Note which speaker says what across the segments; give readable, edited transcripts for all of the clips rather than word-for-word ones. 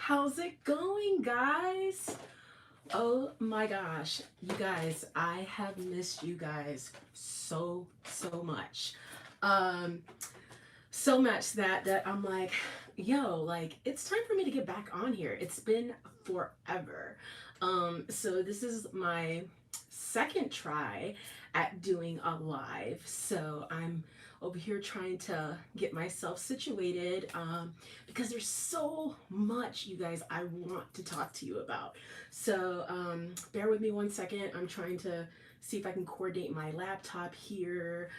Speaker 1: How's it going, guys? Oh my gosh, you guys, I have missed you guys so much. Um, so much that I'm like, yo, like it's time for me to get back on here. It's been forever. So this is my second try at doing a live. So I'm over here trying to get myself situated because there's so much, you guys, I want to talk to you about. So bear with me one second. I'm trying to see if I can coordinate my laptop here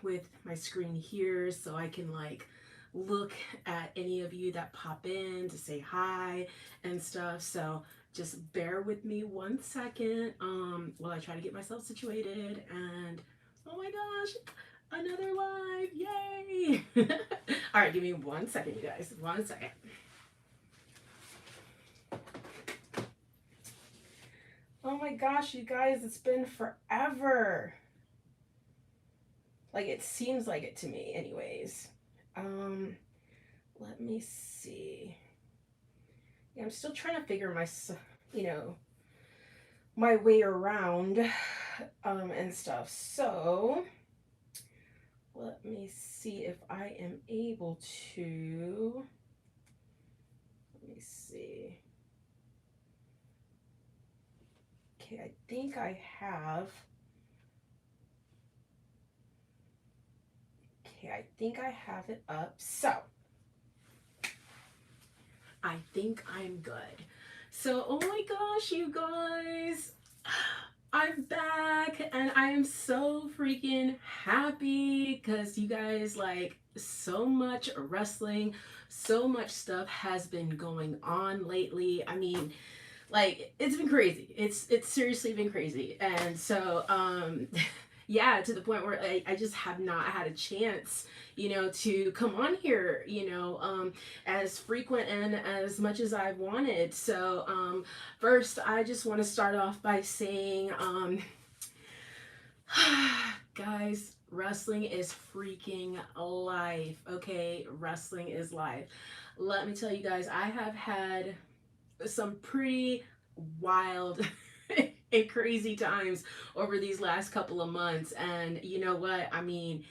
Speaker 1: with my screen here so I can like look at any of you that pop in to say hi and stuff. So just bear with me one second while I try to get myself situated. And oh my gosh, another live, yay! All right, give me one second, you guys, one second. Oh my gosh, you guys, it's been forever. Like it seems like it to me anyways. Let me see. Yeah, I'm still trying to figure my, you know, my way around and stuff. So let me see if I am able to. Let me see. Okay, I think I have. Okay, I think I have it up. So I think I'm good. So, oh my gosh, you guys, I'm back and I am so freaking happy because you guys like so much wrestling, so much stuff has been going on lately. I mean, like it's been crazy. It's seriously been crazy. And so yeah, to the point where I just have not had a chance, to come on here, as frequent and as much as I've wanted. So first I just want to start off by saying guys, wrestling is freaking life. Okay, wrestling is life. Let me tell you guys, I have had some pretty wild and crazy times over these last couple of months. And you know what? I mean,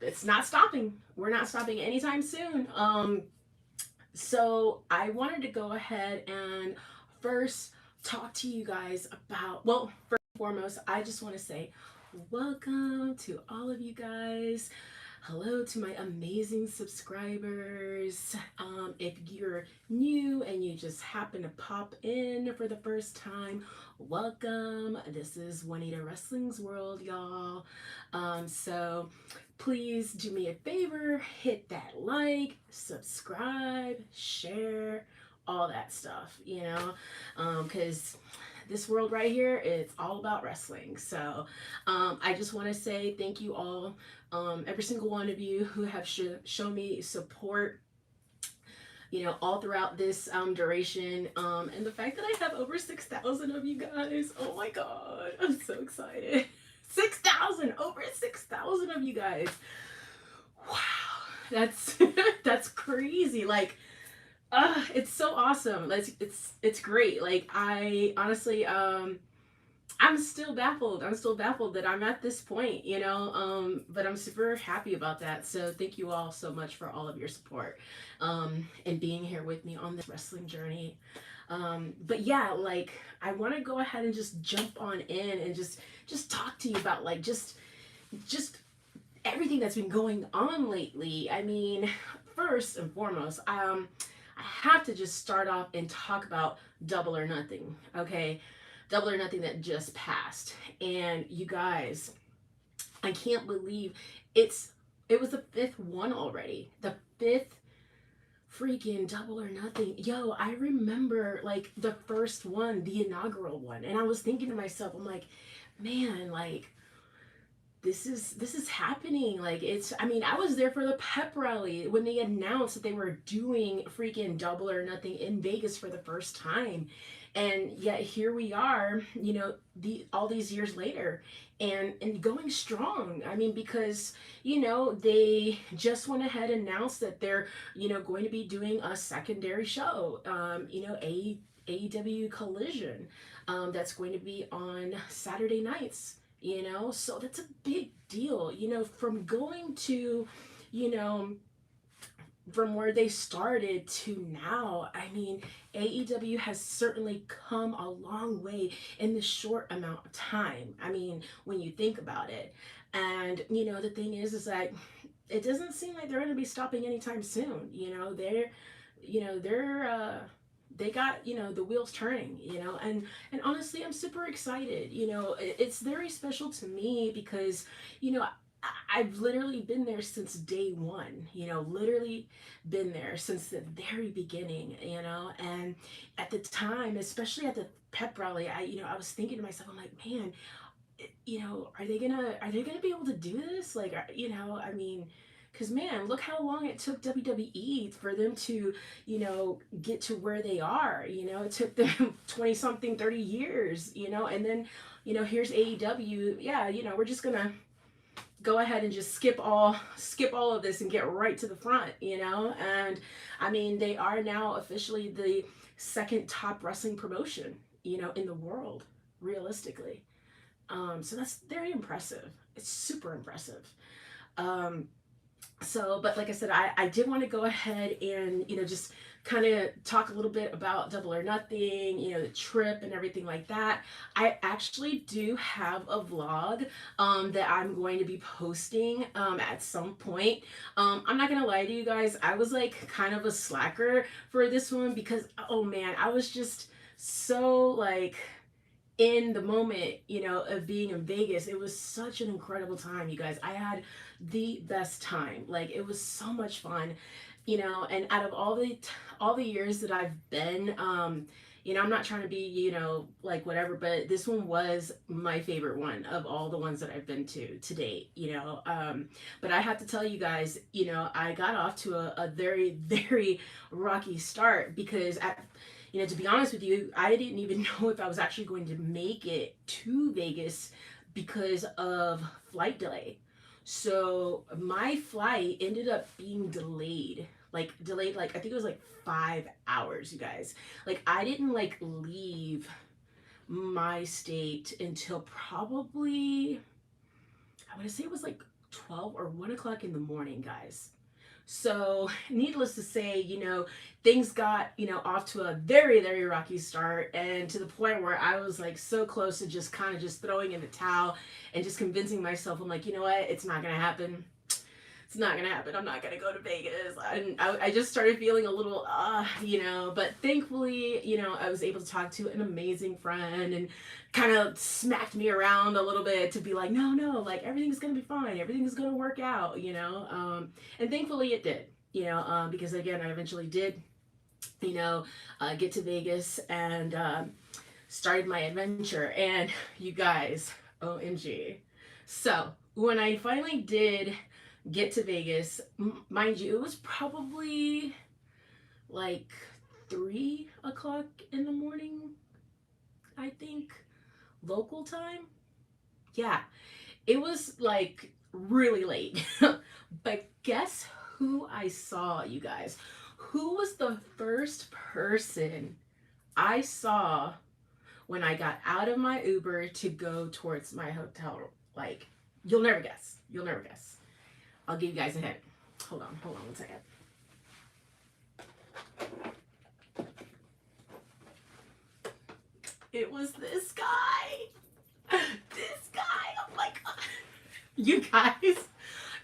Speaker 1: it's not stopping. We're not stopping anytime soon. So I wanted to go ahead and first talk to you guys about, well, first and foremost, I just want to say welcome to all of you guys. Hello to my amazing subscribers. If you're new and you just happen to pop in for the first time, welcome. This is Waneeda Wrestling's World, y'all. So please do me a favor, hit that like, subscribe, share, all that stuff, because this world right here, it's all about wrestling. So I just want to say thank you all, every single one of you who have shown me support, all throughout this duration. And the fact that I have over 6,000 of you guys, oh my God, I'm so excited. 6,000, over 6,000 of you guys. Wow, that's that's crazy. Like, it's so awesome. It's great. Like I honestly, I'm still baffled. I'm still baffled that I'm at this point, but I'm super happy about that. So thank you all so much for all of your support, and being here with me on this wrestling journey. But yeah, like I want to go ahead and just jump on in and just talk to you about like just everything that's been going on lately. I mean, first and foremost, I have to just start off and talk about Double or Nothing, okay? Double or Nothing that just passed. And you guys, I can't believe it was the fifth one already. The fifth freaking Double or Nothing. Yo, I remember like the first one, the inaugural one. And I was thinking to myself, I'm like, man, like this is happening. Like, it's, I mean, I was there for the pep rally when they announced that they were doing freaking Double or Nothing in Vegas for the first time. And yet here we are, you know, all these years later, and going strong. I mean, because, you know, they just went ahead and announced that they're, you know, going to be doing a secondary show, you know, AEW Collision, that's going to be on Saturday nights, you know. So that's a big deal, you know, from going to, you know, from where they started to now. I mean, AEW has certainly come a long way in this short amount of time. I mean, when you think about it. And, you know, the thing is that it doesn't seem like they're going to be stopping anytime soon. You know, they got, you know, the wheels turning, you know. And honestly, I'm super excited. You know, it's very special to me because, you know, I've literally been there since day one, you know, literally been there since the very beginning, you know. And at the time, especially at the pep rally, I was thinking to myself, I'm like, man, you know, are they gonna be able to do this? Like, you know, I mean, because man, look how long it took WWE for them to, you know, get to where they are. You know, it took them 20 something, 30 years, you know. And then, you know, here's AEW. Yeah, you know, we're just gonna go ahead and just skip all of this and get right to the front, you know. And I mean, they are now officially the second top wrestling promotion, you know, in the world, realistically. So that's very impressive. It's super impressive. um so, but like I said, I did want to go ahead and, you know, just kind of talk a little bit about Double or Nothing, you know, the trip and everything like that. I actually do have a vlog that I'm going to be posting at some point. I'm not gonna lie to you guys, I was like kind of a slacker for this one because, oh man, I was just so like in the moment, you know, of being in Vegas. It was such an incredible time, you guys. I had the best time. Like, it was so much fun, you know. And out of all the years that I've been, you know, I'm not trying to be, you know, like whatever, but this one was my favorite one of all the ones that I've been to date, you know. But I have to tell you guys, you know, I got off to a very, very rocky start because at, you know, to be honest with you, I didn't even know if I was actually going to make it to Vegas because of flight delay. So my flight ended up being delayed, like I think it was like 5 hours, you guys. Like, I didn't like leave my state until probably, I want to say it was like 12 or 1 o'clock in the morning, guys. So, needless to say, you know, things got, you know, off to a very, very rocky start, and to the point where I was like so close to just kind of just throwing in the towel and just convincing myself, I'm like, you know what, it's not gonna happen. It's not gonna happen. I'm not gonna go to Vegas. And I just started feeling a little, you know, but thankfully, you know, I was able to talk to an amazing friend and kind of smacked me around a little bit to be like, no, no, like everything's gonna be fine. Everything's gonna work out, you know. And thankfully it did, you know, because again, I eventually did, you know, get to Vegas and started my adventure. And you guys, OMG. So when I finally did get to Vegas, mind you, it was probably like 3 o'clock in the morning, I think, local time. Yeah, it was like really late. But guess who I saw, you guys? Who was the first person I saw when I got out of my Uber to go towards my hotel? Like, you'll never guess. You'll never guess. I'll give you guys a hint. Hold on 1 second. It was this guy. This guy. Oh my god. You guys.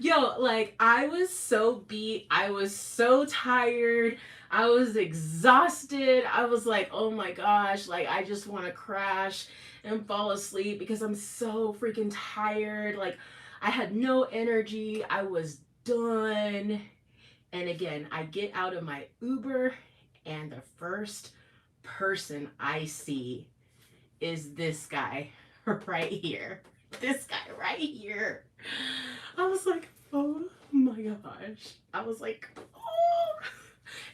Speaker 1: Yo, like, I was so beat. I was so tired. I was exhausted. I was like, oh my gosh, like, I just want to crash and fall asleep because I'm so freaking tired. Like, I had no energy. I was done. And again, I get out of my Uber, and the first person I see is this guy right here. This guy right here. I was like, oh my gosh. I was like, oh.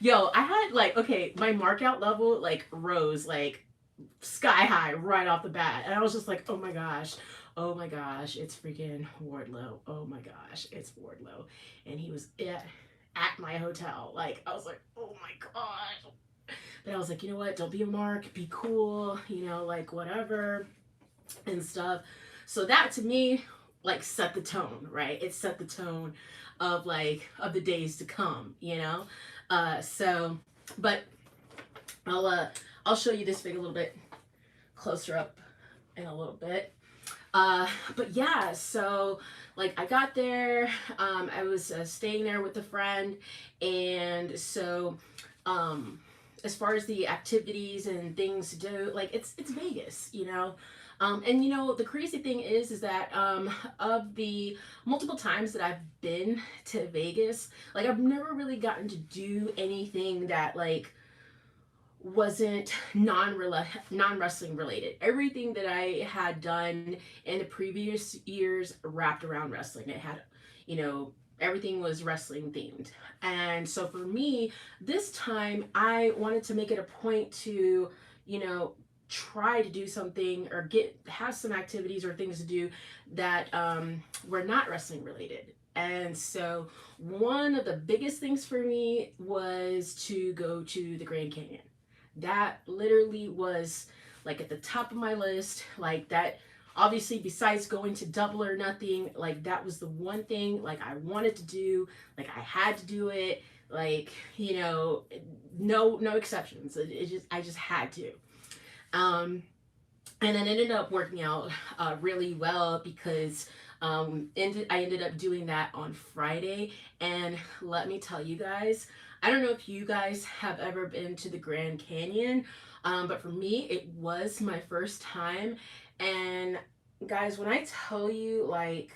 Speaker 1: Yo, I had like, okay, my markout level like rose like sky high right off the bat. And I was just like, oh my gosh. Oh my gosh, it's freaking Wardlow. Oh my gosh, it's Wardlow. And he was at my hotel. Like, I was like, oh my gosh. But I was like, you know what? Don't be a mark. Be cool. You know, like whatever and stuff. So that to me, like, set the tone, right? It set the tone of like of the days to come. You know. So, but I'll uh I'll show you this thing a little bit closer up in a little bit. But yeah, so like I got there, I was staying there with a friend, and so um, as far as the activities and things to do, like it's Vegas, you know. And you know the crazy thing is that of the multiple times that I've been to Vegas, like I've never really gotten to do anything that like wasn't non wrestling related. Everything that I had done in the previous years wrapped around wrestling. It had, you know, everything was wrestling themed. And so for me, this time I wanted to make it a point to, you know, try to do something or have some activities or things to do that were not wrestling related. And so one of the biggest things for me was to go to the Grand Canyon. That literally was like at the top of my list. Like that, obviously, besides going to Double or Nothing, like that was the one thing like I wanted to do. Like I had to do it. Like, you know, no exceptions. I just had to. Um, and then it ended up working out really well because I ended up doing that on Friday. And let me tell you guys, I don't know if you guys have ever been to the Grand Canyon, but for me, it was my first time. And guys, when I tell you, like,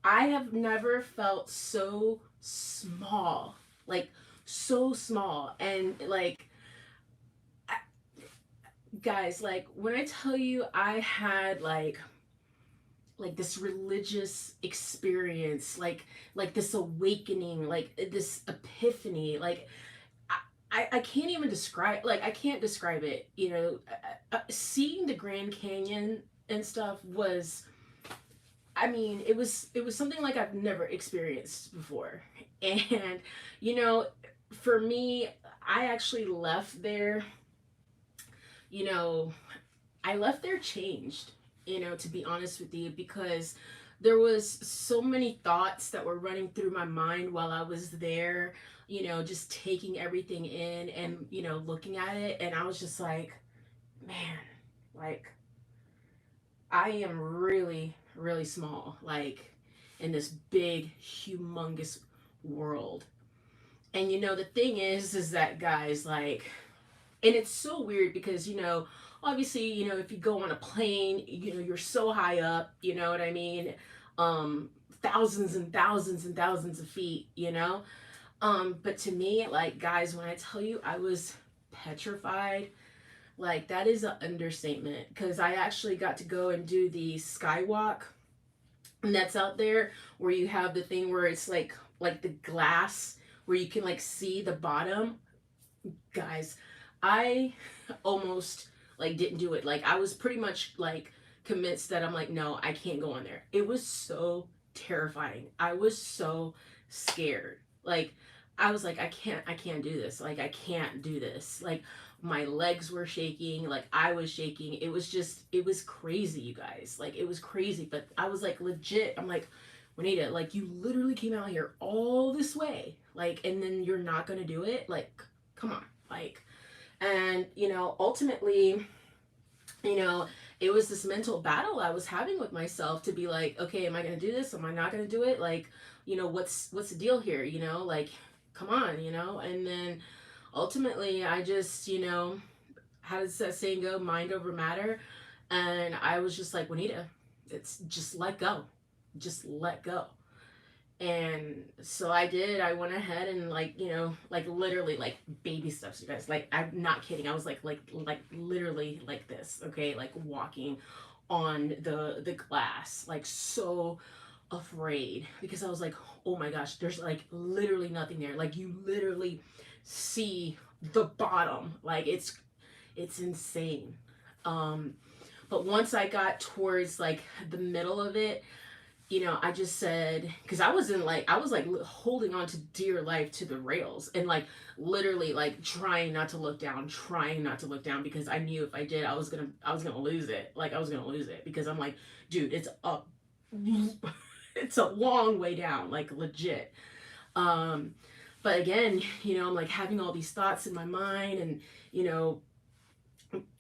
Speaker 1: I have never felt so small, like, so small. And, like, guys, like, when I tell you I had, like this religious experience, like this awakening, like this epiphany, like I can't even describe, like I can't describe it, you know. Seeing the Grand Canyon and stuff was, I mean, it was something like I've never experienced before. And you know, for me, I actually left there, you know, I left there changed, you know, to be honest with you, because there was so many thoughts that were running through my mind while I was there, you know, just taking everything in and, you know, looking at it. And I was just like, man, like, I am really, really small, like, in this big, humongous world. And, you know, the thing is that, guys, like, and it's so weird because, you know, obviously, you know, if you go on a plane, you know, you're so high up, you know what I mean, thousands and thousands and thousands of feet, you know. But to me, like, guys, when I tell you I was petrified, like that is an understatement, because I actually got to go and do the skywalk, and that's out there where you have the thing where it's like the glass where you can like see the bottom. Guys, I almost like didn't do it. Like I was pretty much like convinced that I'm like, no, I can't go on there. It was so terrifying. I was so scared. Like I was like, I can't do this. Like I can't do this. Like my legs were shaking, like I was shaking. It was crazy, you guys. Like it was crazy. But I was like legit, I'm like, Waneeda, like you literally came out here all this way. Like, and then you're not gonna do it? Like, come on. Like, and you know, ultimately, you know, it was this mental battle I was having with myself to be like, okay, am I gonna do this, am I not gonna do it? Like, you know, what's the deal here, you know? Like, come on, you know. And then ultimately I just, you know, how does that saying go, mind over matter? And I was just like, Waneeda, it's just let go, just let go. And so I did. I went ahead and, like, you know, like literally like baby steps, you guys. Like, I'm not kidding. I was like literally like this, okay? Like walking on the glass, like so afraid, because I was like, oh my gosh, there's like literally nothing there. Like, you literally see the bottom. Like, it's insane. Um but once I got towards like the middle of it, you know, I just said, because I was like holding on to dear life to the rails, and like literally like trying not to look down, trying not to look down, because I knew if I did, I was gonna lose it. Like, I was gonna lose it, because I'm like, dude, it's up, it's a long way down, like legit. Um, but again, you know, I'm like having all these thoughts in my mind, and you know,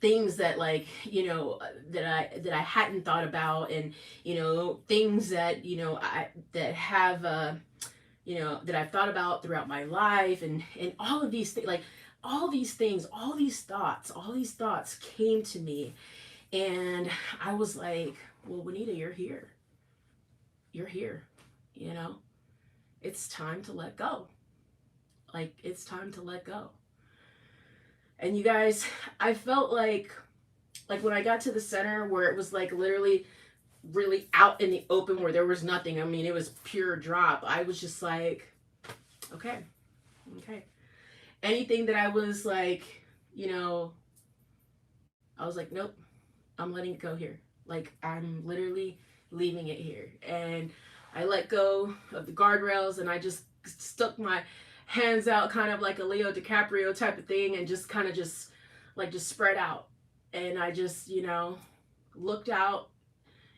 Speaker 1: things that, like, you know, that I hadn't thought about, and you know, things that, you know, I that have you know, that I've thought about throughout my life, and all of these things, like all these things, all these thoughts came to me, and I was like, well, Waneeda, you're here, you're here, you know, it's time to let go. Like, it's time to let go. And you guys, I felt like when I got to the center, where it was like literally really out in the open, where there was nothing. I mean, it was pure drop. I was just like, okay, okay. Anything that I was like, you know, I was like, nope, I'm letting it go here. Like, I'm literally leaving it here. And I let go of the guardrails, and I just stuck my hands out, kind of like a Leo DiCaprio type of thing, and just kind of just spread out. And I just, you know, looked out,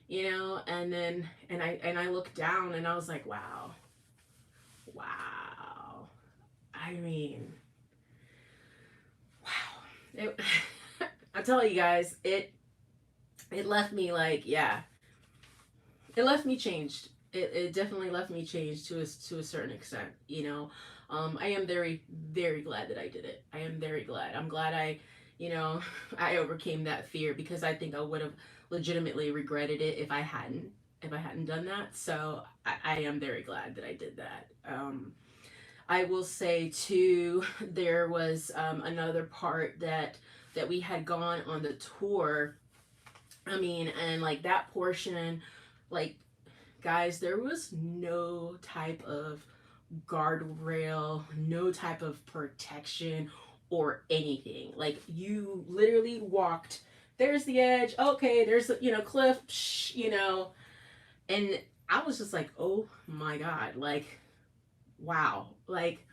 Speaker 1: you know, and then and I looked down, and I was like, wow, wow. I mean, wow. It, I tell you guys, it left me like, yeah, it left me changed. It definitely left me changed to a certain extent, you know. I am very, very glad that I did it. I am very glad. I'm glad I, you know, I overcame that fear, because I think I would have legitimately regretted it if I hadn't done that. So I am very glad that I did that. I will say too, there was another part that we had gone on the tour. I mean, and like that portion, like, guys, there was no type of guardrail, no type of protection or anything. Like, you literally walked, there's the edge, okay, there's the, you know, cliff, you know, and I was just like, oh my God, like, wow. Like,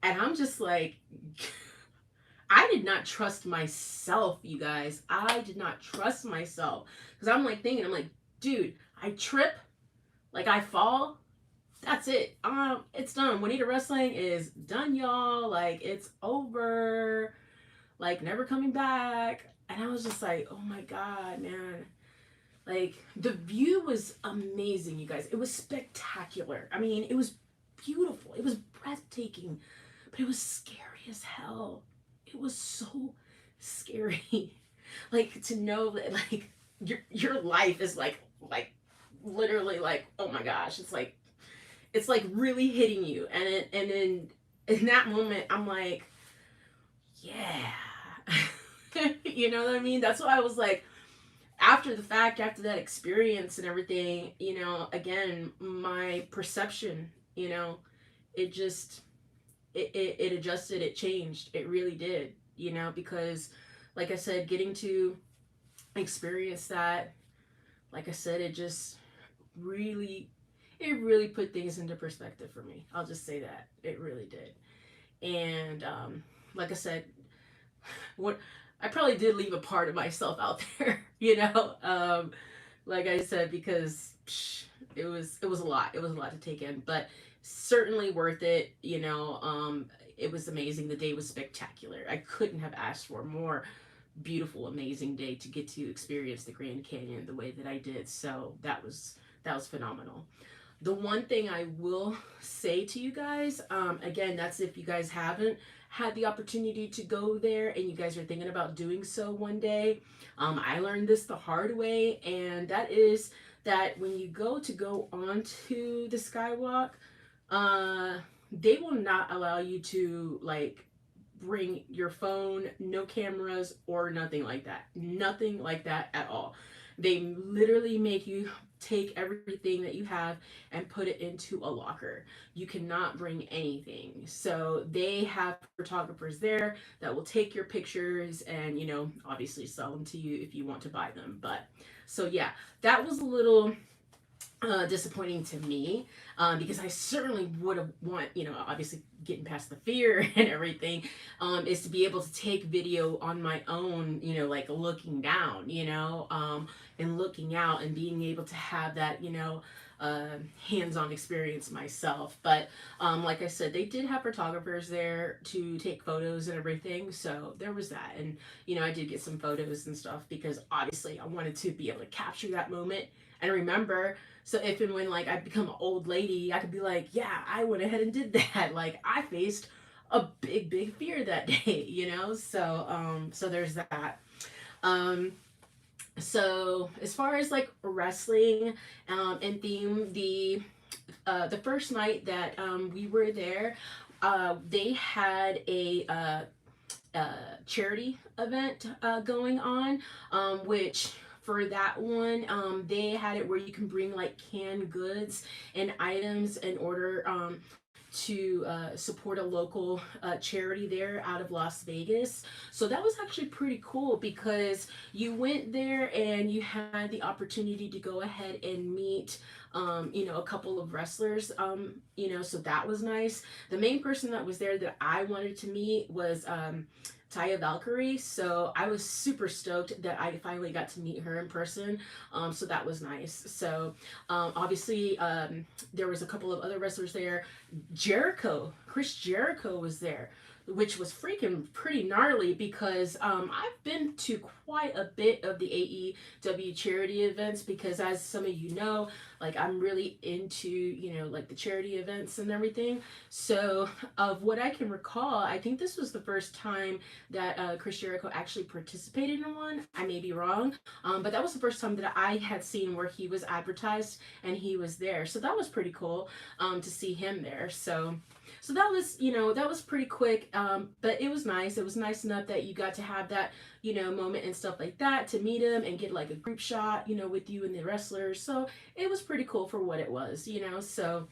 Speaker 1: and I'm just like, I did not trust myself, you guys. I did not trust myself, because I'm like thinking, I'm like, dude, I trip, like I fall, that's it. It's done. Waneeda Wrestling is done, y'all. Like, it's over. Like, never coming back. And I was just like, oh my God, man. Like, the view was amazing, you guys. It was spectacular. I mean, it was beautiful. It was breathtaking, but it was scary as hell. It was so scary. Like, to know that, like, your life is like literally, like, oh my gosh, it's like really hitting you, and in that moment I'm like, yeah. You know what I mean? That's why I was like, after the fact, after that experience and everything, you know, again, my perception, you know, it just it adjusted, it changed, it really did, you know, because like I said, getting to experience that, like I said, really it really put things into perspective for me. I'll just say that it really did. And like I said, what I probably did leave a part of myself out there, you know. Like I said, because it was a lot. It was a lot to take in, but certainly worth it. You know, it was amazing. The day was spectacular. I couldn't have asked for a more beautiful, amazing day to get to experience the Grand Canyon the way that I did. So that was phenomenal. The one thing I will say to you guys, again, that's if you guys haven't had the opportunity to go there and you guys are thinking about doing so one day. I learned this the hard way, and that is that when you go onto the skywalk, they will not allow you to like bring your phone, no cameras or nothing like that. Nothing like that at all. They literally make you take everything that you have and put it into a locker. You cannot bring anything. So they have photographers there that will take your pictures and, you know, obviously sell them to you if you want to buy them. But so yeah, that was a little disappointing to me, because I certainly would have want, you know, obviously getting past the fear and everything, is to be able to take video on my own, you know, like looking down, you know, and looking out and being able to have that, you know, hands-on experience myself. But like I said, they did have photographers there to take photos and everything, so there was that. And you know, I did get some photos and stuff because obviously I wanted to be able to capture that moment and remember. So if and when like I become an old lady, I could be like, yeah, I went ahead and did that. Like I faced a big fear that day, you know. So there's that. Um, so as far as like wrestling and theme, the first night that we were there, they had charity event going on, which for that one, they had it where you can bring like canned goods and items in order to support a local charity there out of Las Vegas. So that was actually pretty cool because you went there and you had the opportunity to go ahead and meet you know, a couple of wrestlers, you know, so that was nice. The main person that was there that I wanted to meet was Taya Valkyrie, so I was super stoked that I finally got to meet her in person. So that was nice. So obviously there was a couple of other wrestlers there. Chris Jericho was there, which was freaking pretty gnarly because I've been to quite a bit of the AEW charity events because, as some of you know, like I'm really into, you know, like the charity events and everything. So of what I can recall, I think this was the first time that Chris Jericho actually participated in one. I may be wrong, but that was the first time that I had seen where he was advertised and he was there. So that was pretty cool to see him there. So that was, you know, that was pretty quick, but it was nice. It was nice enough that you got to have that, you know, moment and stuff like that to meet him and get like a group shot, you know, with you and the wrestlers. So it was pretty cool for what it was, you know. So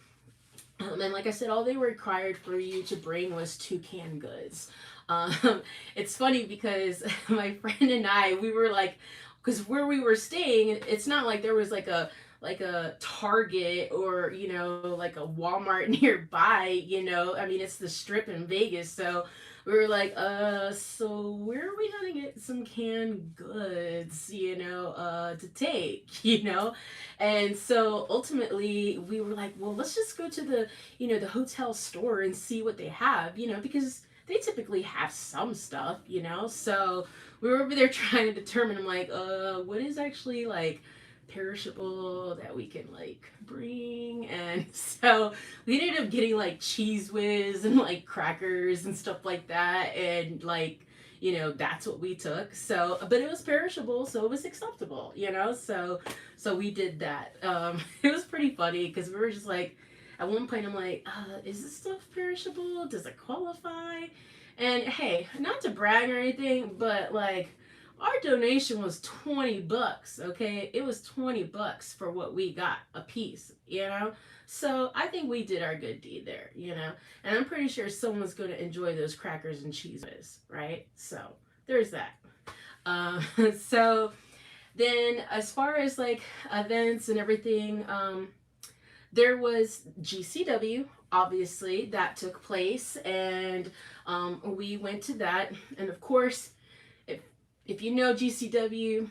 Speaker 1: and like I said, all they were required for you to bring was 2 canned goods. It's funny because my friend and I, we were like, because where we were staying, it's not like there was like a Target or, you know, like a Walmart nearby, you know. I mean, it's the Strip in Vegas. So we were like, so where are we gonna get some canned goods, you know, to take, you know? And so ultimately we were like, well, let's just go to the, you know, the hotel store and see what they have, you know, because they typically have some stuff, you know. So we were over there trying to determine, I'm like, what is actually like perishable that we can like bring. And so we ended up getting like Cheese Whiz and like crackers and stuff like that, and like, you know, that's what we took. So but it was perishable, so it was acceptable, you know. So we did that. It was pretty funny because we were just like, at one point I'm like, is this stuff perishable, does it qualify? And hey, not to brag or anything, but like our donation was $20, okay? It was $20 for what we got a piece, you know? So I think we did our good deed there, you know? And I'm pretty sure someone's going to enjoy those crackers and cheeses, right? So there's that. So then as far as like events and everything, there was GCW, obviously, that took place, and we went to that. And of course, if you know GCW,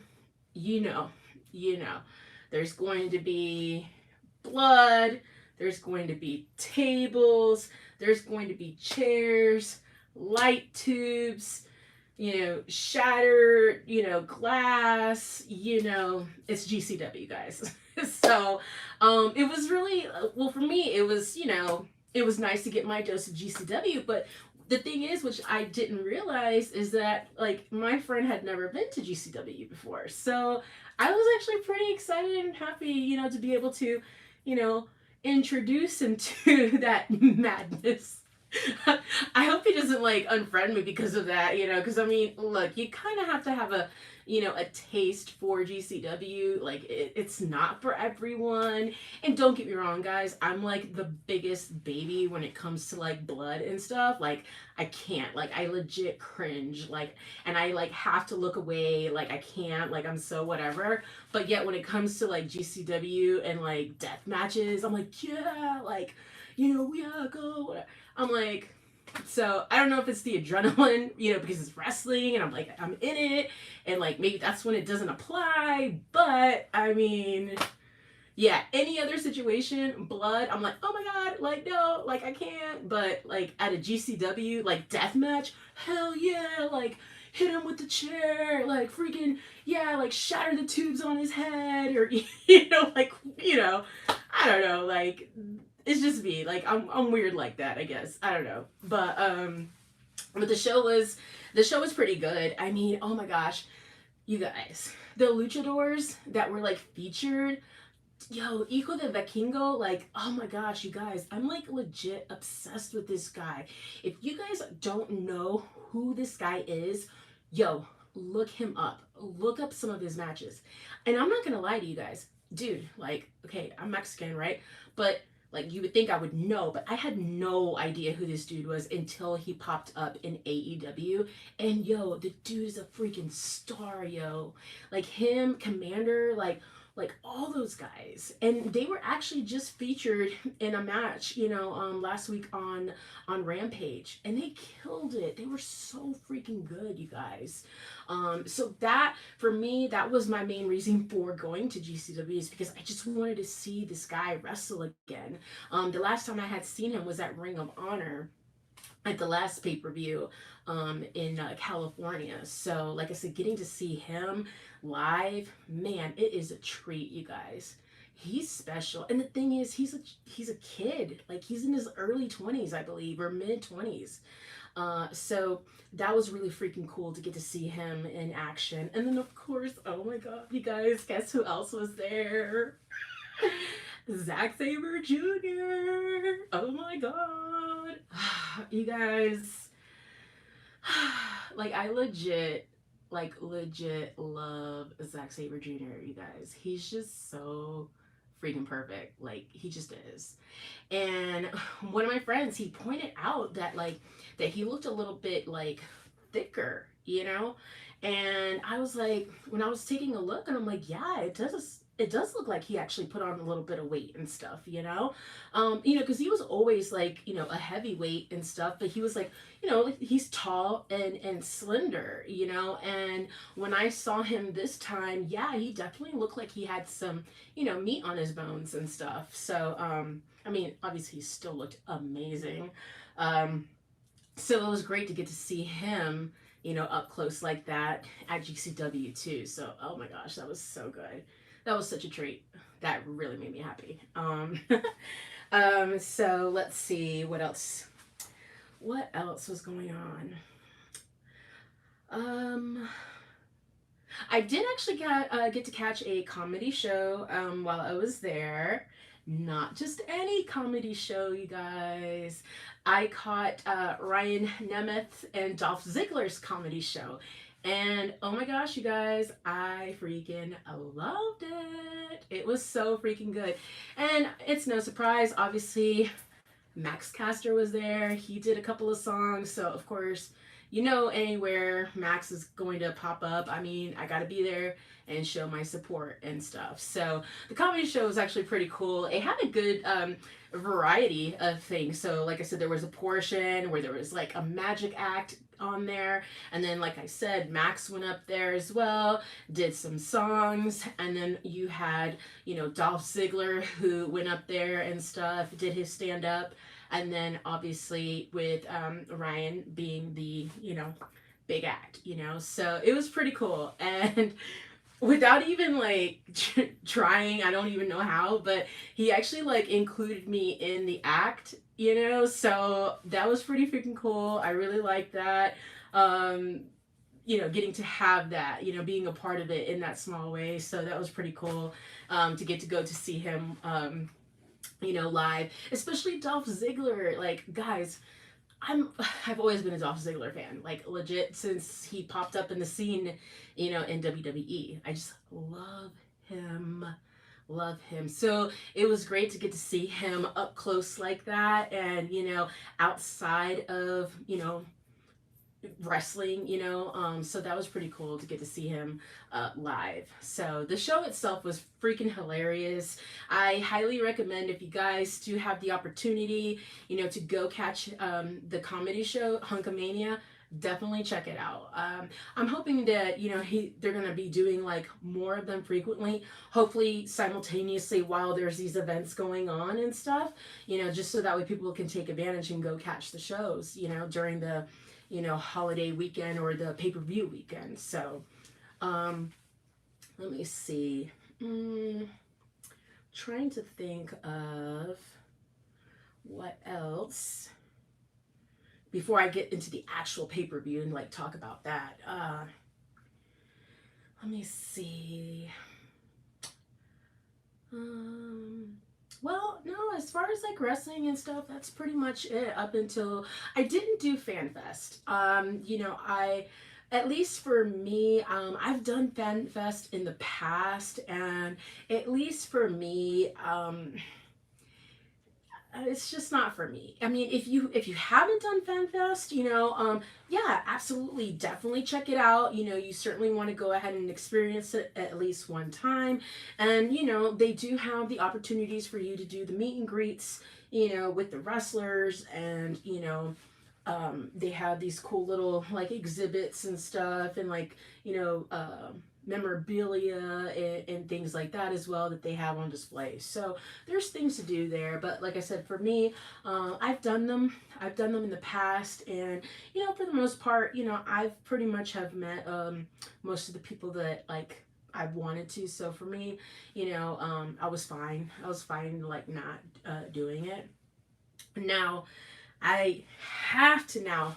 Speaker 1: you know, there's going to be blood, there's going to be tables, there's going to be chairs, light tubes, you know, shattered, you know, glass, you know, it's GCW, guys. So it was really, well, for me, it was, you know, it was nice to get my dose of GCW, but the thing is, which I didn't realize, is that like my friend had never been to GCW before. So I was actually pretty excited and happy, to be able to, you know, introduce him to that madness. I hope he doesn't like unfriend me because of that, because I mean, look, you kind of have to have a taste for GCW. Like, it's not for everyone. And don't get me wrong, guys, I'm like the biggest baby when it comes to like blood and stuff. Like, I can't, like, I legit cringe, like, and I like have to look away. Like, I can't, like, I'm so whatever. But yet, when it comes to like GCW and like death matches, I'm like, yeah, like, yeah, go, whatever. I'm like, so I don't know if it's the adrenaline, because it's wrestling and I'm like, I'm in it, and like maybe that's when it doesn't apply, but I mean, yeah, any other situation, blood, I'm like, oh my god, like, no, like, I can't. But like at a GCW like death match, hell yeah, like, hit him with the chair, like, freaking, yeah, like, shatter the tubes on his head, or like, I don't know, like, it's just me. Like, I'm weird like that, I guess. I don't know. But the show was pretty good. I mean, oh my gosh, you guys, the luchadors that were like featured, yo, Hijo de Vikingo, like, oh my gosh, you guys, I'm like legit obsessed with this guy. If you guys don't know who this guy is, yo, look him up. Look up some of his matches. And I'm not gonna lie to you guys, dude, like, okay, I'm Mexican, right? But like, you would think I would know, but I had no idea who this dude was until he popped up in AEW. And yo, the dude is a freaking star, yo. Like him, Commander, like all those guys, and they were actually just featured in a match, last week on Rampage, and they killed it. They were so freaking good, you guys. So that, for me, that was my main reason for going to GCW, is because I just wanted to see this guy wrestle again. The last time I had seen him was at Ring of Honor at the last pay-per-view in California. So like I said, getting to see him live, man, it is a treat, you guys. He's special. And the thing is, he's a kid. Like, he's in his early 20s, I believe, or mid 20s. So that was really freaking cool to get to see him in action. And then of course, oh my god, you guys, guess who else was there? Zack Sabre Jr. Oh my god. You guys, like, I legit love Zack Sabre Jr., you guys. He's just so freaking perfect. Like, he just is. And one of my friends, he pointed out that that he looked a little bit like thicker, and I was like, when I was taking a look, and I'm like, yeah, it does look like he actually put on a little bit of weight and stuff, because he was always like, a heavyweight and stuff, but he was like, he's tall and slender, and when I saw him this time, yeah, he definitely looked like he had some, meat on his bones and stuff. So, I mean, obviously he still looked amazing. So it was great to get to see him, up close like that at GCW too. So, oh my gosh, that was so good. That was such a treat. That really made me happy. So let's see what else. What else was going on? I did actually get to catch a comedy show while I was there. Not just any comedy show, you guys. I caught Ryan Nemeth and Dolph Ziggler's comedy show. And oh my gosh, you guys, I freaking loved it. It was so freaking good. And it's no surprise, obviously, Max Caster was there. He did a couple of songs. So, of course, anywhere Max is going to pop up, I mean, I got to be there and show my support and stuff. So the comedy show was actually pretty cool. It had a good variety of things. So like I said, there was a portion where there was like a magic act on there, and then like I said, Max went up there as well, did some songs, and then you had Dolph Ziggler, who went up there and stuff, did his stand up, and then obviously with Ryan being the big act, so it was pretty cool. And without even like trying, I don't even know how, but he actually like included me in the act, you know, so that was pretty freaking cool. I really like that. You know, getting to have that, you know, being a part of it in that small way. So that was pretty cool, to get to go to see him, you know, live, especially Dolph Ziggler. Like, guys, I've always been a Dolph Ziggler fan, like legit since he popped up in the scene, you know, in WWE. I just him, love him. So it was great to get to see him up close like that, and you know, outside of, you know, wrestling, you know, so that was pretty cool to get to see him live. So the show itself was freaking hilarious. I highly recommend, if you guys do have the opportunity, you know, to go catch the comedy show Hunkamania, definitely check it out. I'm hoping that, you know, they're gonna be doing like more of them frequently, hopefully simultaneously while there's these events going on and stuff, you know, just so that way people can take advantage and go catch the shows, you know, during the, you know, holiday weekend or the pay-per-view weekend. So let me see, trying to think of what else before I get into the actual pay-per-view and like talk about that. Let me see. Well, no, as far as like wrestling and stuff, that's pretty much it up until I didn't do FanFest. You know, at least for me, I've done FanFest in the past, and at least for me, it's just not for me. I mean, if you haven't done FanFest, you know, yeah, absolutely, definitely check it out. You know, you certainly want to go ahead and experience it at least one time. And you know, they do have the opportunities for you to do the meet and greets, you know, with the wrestlers, and you know, they have these cool little like exhibits and stuff, and like, you know, memorabilia and things like that as well that they have on display. So there's things to do there. But like I said, for me, I've done them in the past, and you know, for the most part, you know, I've pretty much have met most of the people that like I've wanted to. So for me, you know, I was fine like not doing it. Now I have to now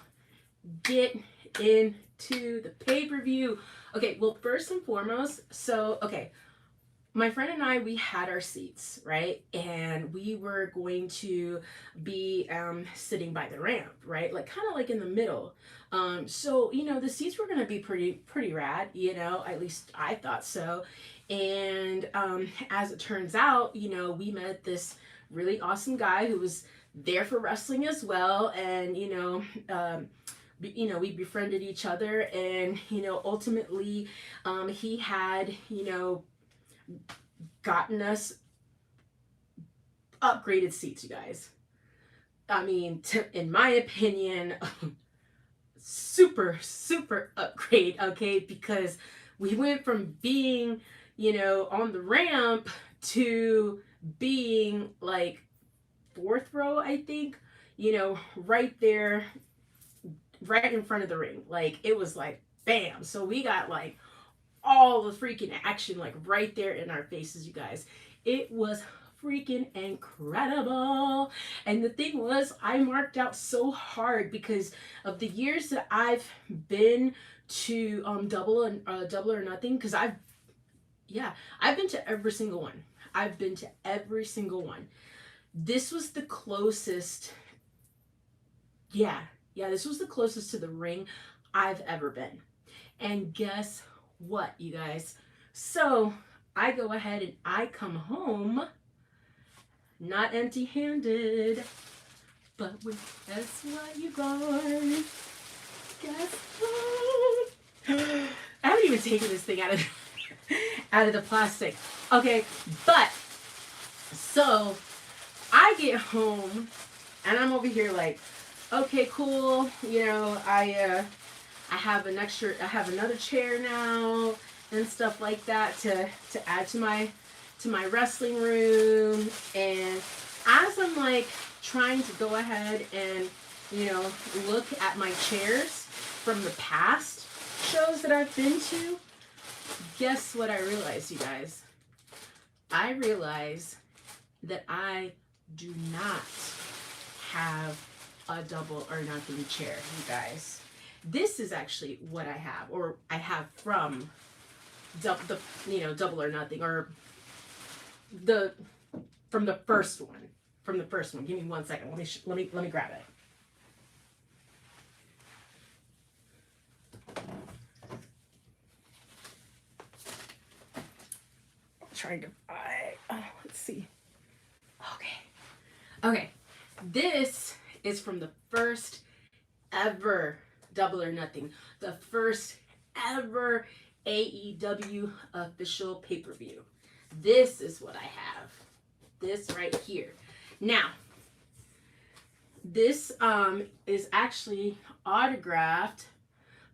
Speaker 1: get into the pay-per-view. Okay, well, first and foremost, so okay, my friend and I, we had our seats, right? And we were going to be sitting by the ramp, right? Like kind of like in the middle. So, you know, the seats were going to be pretty rad, you know, at least I thought so. And as it turns out, you know, we met this really awesome guy who was there for wrestling as well. And, you know, we befriended each other, and you know, ultimately he had, you know, gotten us upgraded seats, you guys. I mean, in my opinion, super upgrade, okay, because we went from being, you know, on the ramp to being like fourth row, I think, you know, right there, right in front of the ring. Like, it was like bam. So we got like all the freaking action like right there in our faces, you guys. It was freaking incredible. And the thing was, I marked out so hard because of the years that I've been to Double or Nothing, because I've been to every single one. I've been to every single one. This was the closest. This was the closest to the ring I've ever been. And guess what, you guys? So I go ahead and I come home, not empty-handed, but with, guess what, you guys? Guess what? I haven't even taken this thing out of the plastic. Okay, but so I get home and I'm over here like, okay, cool. You know, I have another chair now and stuff like that to add to my wrestling room. And as I'm like trying to go ahead and, you know, look at my chairs from the past shows that I've been to, guess what I realized, you guys? I realized that I do not have a double or nothing chair, you guys. This is actually what I have, or I have from double or nothing, or the from the first one. From the first one. Give me 1 second. Let me grab it. I'm trying to find. Let's see. Okay. This is from the first ever Double or Nothing. The first ever AEW official pay-per-view. This is what I have. This right here. Now, this is actually autographed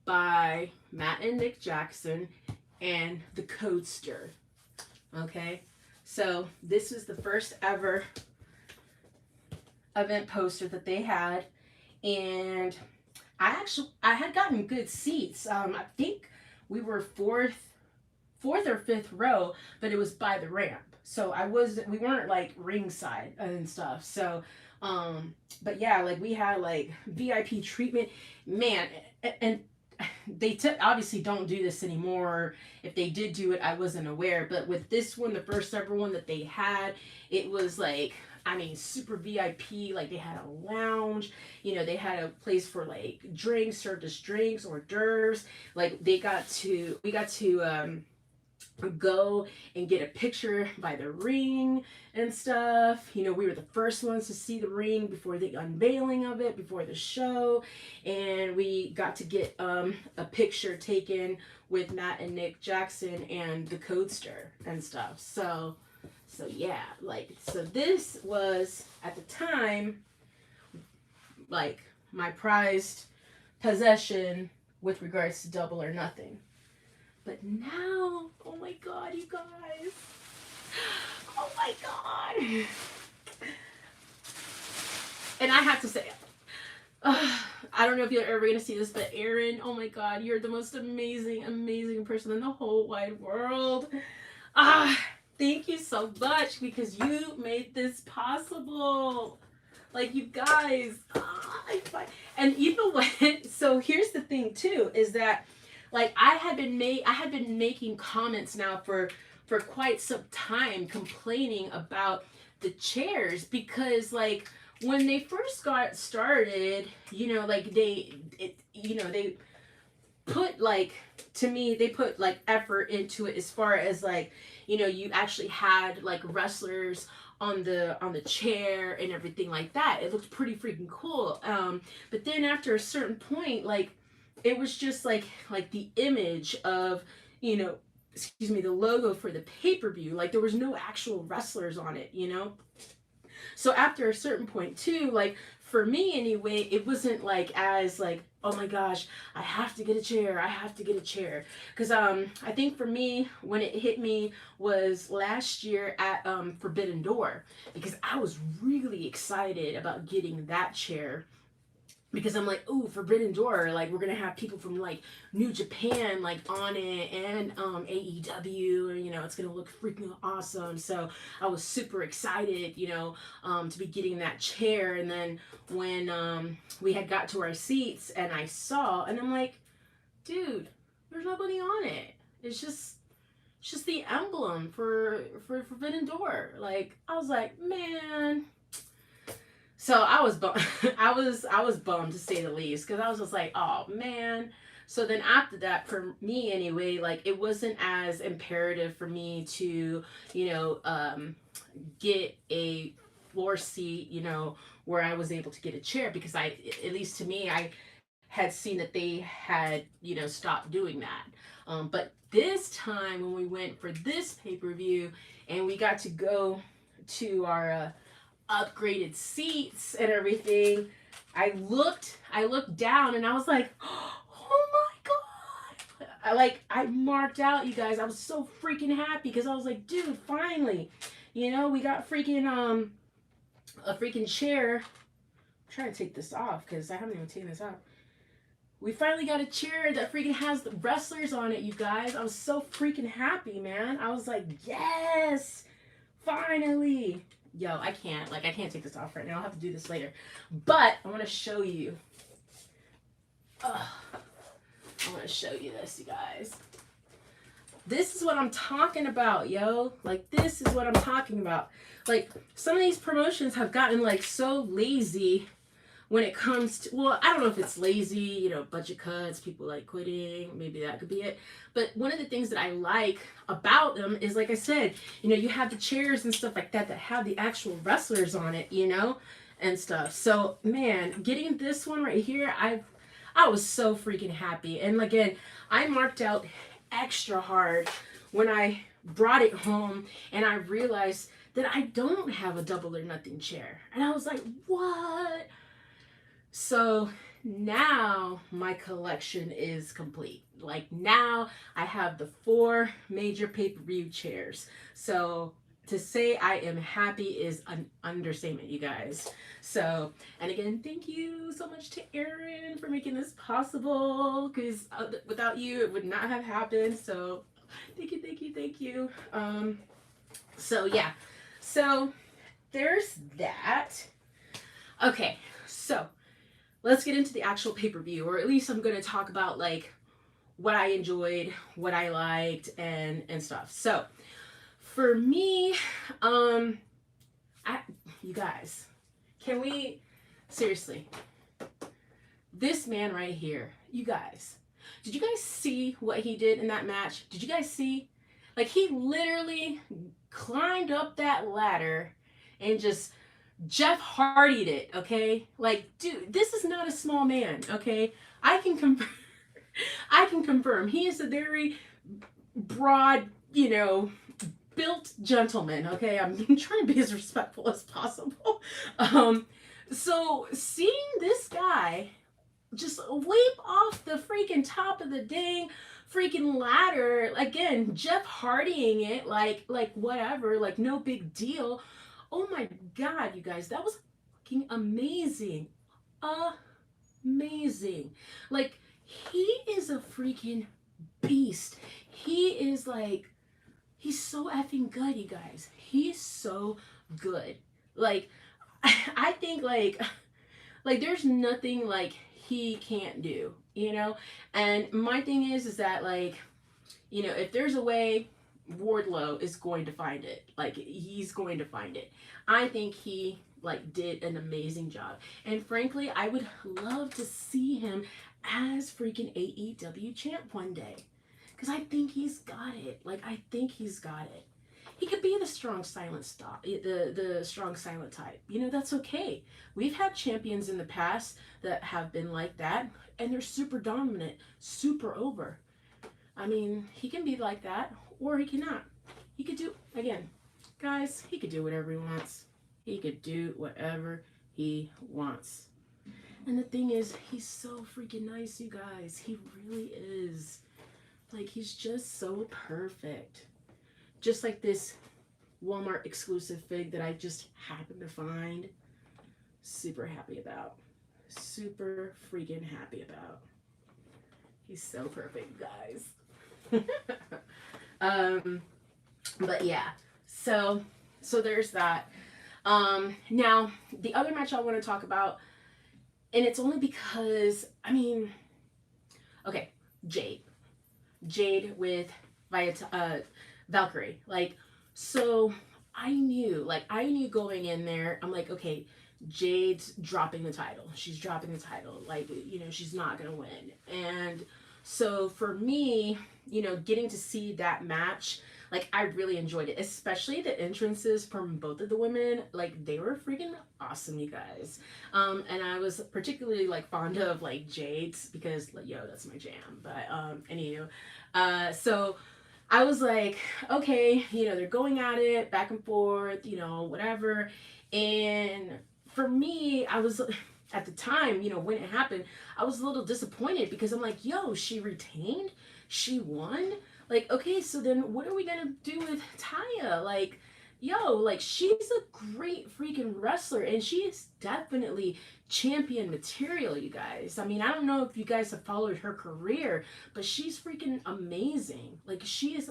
Speaker 1: by Matt and Nick Jackson and the Codester. Okay? So, this is the first ever event poster that they had, and I had gotten good seats. I think we were fourth or fifth row, but it was by the ramp, so we weren't like ringside and stuff. So but yeah, like we had like VIP treatment, man. And they obviously don't do this anymore. If they did do it, I wasn't aware. But with this one, the first ever one that they had, it was like, I mean, super VIP. Like, they had a lounge, they had a place for like drinks, served us drinks, hors d'oeuvres. Like, we got to go and get a picture by the ring and stuff. We were the first ones to see the ring before the unveiling of it, before the show, and we got to get a picture taken with Matt and Nick Jackson and the Codester and stuff. So yeah, so this was at the time like my prized possession with regards to Double or Nothing. But now, oh my God, you guys. Oh my God. And I have to say, I don't know if you're ever going to see this, but Aaron, oh my God, you're the most amazing, amazing person in the whole wide world. Thank you so much, because you made this possible. Like, you guys. And you know what? So here's the thing too, is that like I had been making comments now for quite some time, complaining about the chairs, because like when they first got started, like they put like, to me, they put like effort into it, as far as like, you actually had like wrestlers on the chair and everything like that. It looked pretty freaking cool. But then after a certain point, like, it was just like the image of, the logo for the pay-per-view. Like, there was no actual wrestlers on it, So after a certain point too, like, for me anyway, it wasn't like as like, oh my gosh, I have to get a chair. Because I think for me, when it hit me was last year at Forbidden Door, because I was really excited about getting that chair. Because I'm like, ooh, Forbidden Door, like, we're going to have people from, like, New Japan, like, on it, and AEW, it's going to look freaking awesome. So I was super excited, to be getting that chair. And then when we had got to our seats, and I saw, and I'm like, dude, there's nobody on it. It's just the emblem for Forbidden Door. Like, I was like, man. So I was bummed. I was bummed, to say the least, because I was just like, oh man. So then after that, for me anyway, like, it wasn't as imperative for me to, get a floor seat, where I was able to get a chair, because at least to me, I had seen that they had, stopped doing that. But this time when we went for this pay-per-view, and we got to go to our upgraded seats and everything, I looked down, and I was like, oh my God. I marked out, you guys. I was so freaking happy, because I was like, dude, finally, we got freaking a freaking chair. I'm trying to take this off, because I haven't even taken this off. We finally got a chair that freaking has the wrestlers on it, you guys. I was so freaking happy, man. I was like, yes, finally. yo, I can't. Like, I can't take this off right now. I'll have to do this later. But I want to show you. I want to show you this, you guys. This is what I'm talking about, yo. Like, this is what I'm talking about. Like, some of these promotions have gotten, like, so lazy when it comes to, well, I don't know if it's lazy, you know, budget cuts, people like quitting, maybe that could be it. But one of the things that I like about them is, like I said, you know, you have the chairs and stuff like that that have the actual wrestlers on it, you know, and stuff. So, man, getting this one right here, I was so freaking happy. And again, I marked out extra hard when I brought it home and I realized that I don't have a double or nothing chair. And I was like, what? So now my collection is complete. Like, now I have the 4 major pay-per-view chairs. So to say I am happy is an understatement, you guys. So, and again, thank you so much to Erin for making this possible, because without you it would not have happened. So thank you, thank you, thank you. So yeah, so there's that. Okay, so let's get into the actual pay-per-view, or at least I'm going to talk about, like, what I enjoyed, what I liked, and stuff. So, for me, you guys, can we, seriously, this man right here, you guys, did you guys see what he did in that match? Did you guys see? Like, he literally climbed up that ladder and just Jeff Hardy'd it, okay? Like, dude, this is not a small man, okay? I can confirm he is a very broad, you know, built gentleman, okay? I'm trying to be as respectful as possible. So seeing this guy just leap off the freaking top of the dang freaking ladder, again, Jeff Hardying it, like whatever, like no big deal. Oh my God, you guys, that was fucking amazing. Amazing. Like, he is a freaking beast. He is like, he's so effing good, you guys. He's so good. Like, I think like there's nothing like he can't do, you know? And my thing is that, like, you know, if there's a way, Wardlow is going to find it. Like, he's going to find it. I think he, like, did an amazing job. And frankly, I would love to see him as freaking AEW champ one day. Because I think he's got it. Like, I think he's got it. He could be the strong silent stop, the strong silent type. You know, that's okay. We've had champions in the past that have been like that, and they're super dominant, super over. I mean, he can be like that, or he cannot. He could do, again, guys, he could do whatever he wants. He could do whatever he wants. And the thing is, he's so freaking nice, you guys. He really is. Like, he's just so perfect. Just like this Walmart exclusive fig that I just happened to find. Super happy about. Super freaking happy about. He's so perfect, guys. But yeah, so there's that. Now the other match I want to talk about, and it's only because, I mean, okay, Jade with Valkyrie. Like, so I knew going in there, I'm like, okay, Jade's dropping the title. She's dropping the title. Like, you know, she's not gonna win. And so for me, you know, getting to see that match, like, I really enjoyed it, especially the entrances from both of the women. Like, they were freaking awesome, you guys. And I was particularly, like, fond of, like, Jade's, because, like, yo, that's my jam. But anywho, so I was like, okay, you know, they're going at it back and forth, you know, whatever. And for me, I was, at the time, you know, when it happened, I was a little disappointed, because I'm like, yo, she retained, she won. Like, okay, so then what are we gonna do with Taya? Like, yo, like, she's a great freaking wrestler, and she is definitely champion material, you guys. I mean, I don't know if you guys have followed her career, but she's freaking amazing. Like, she is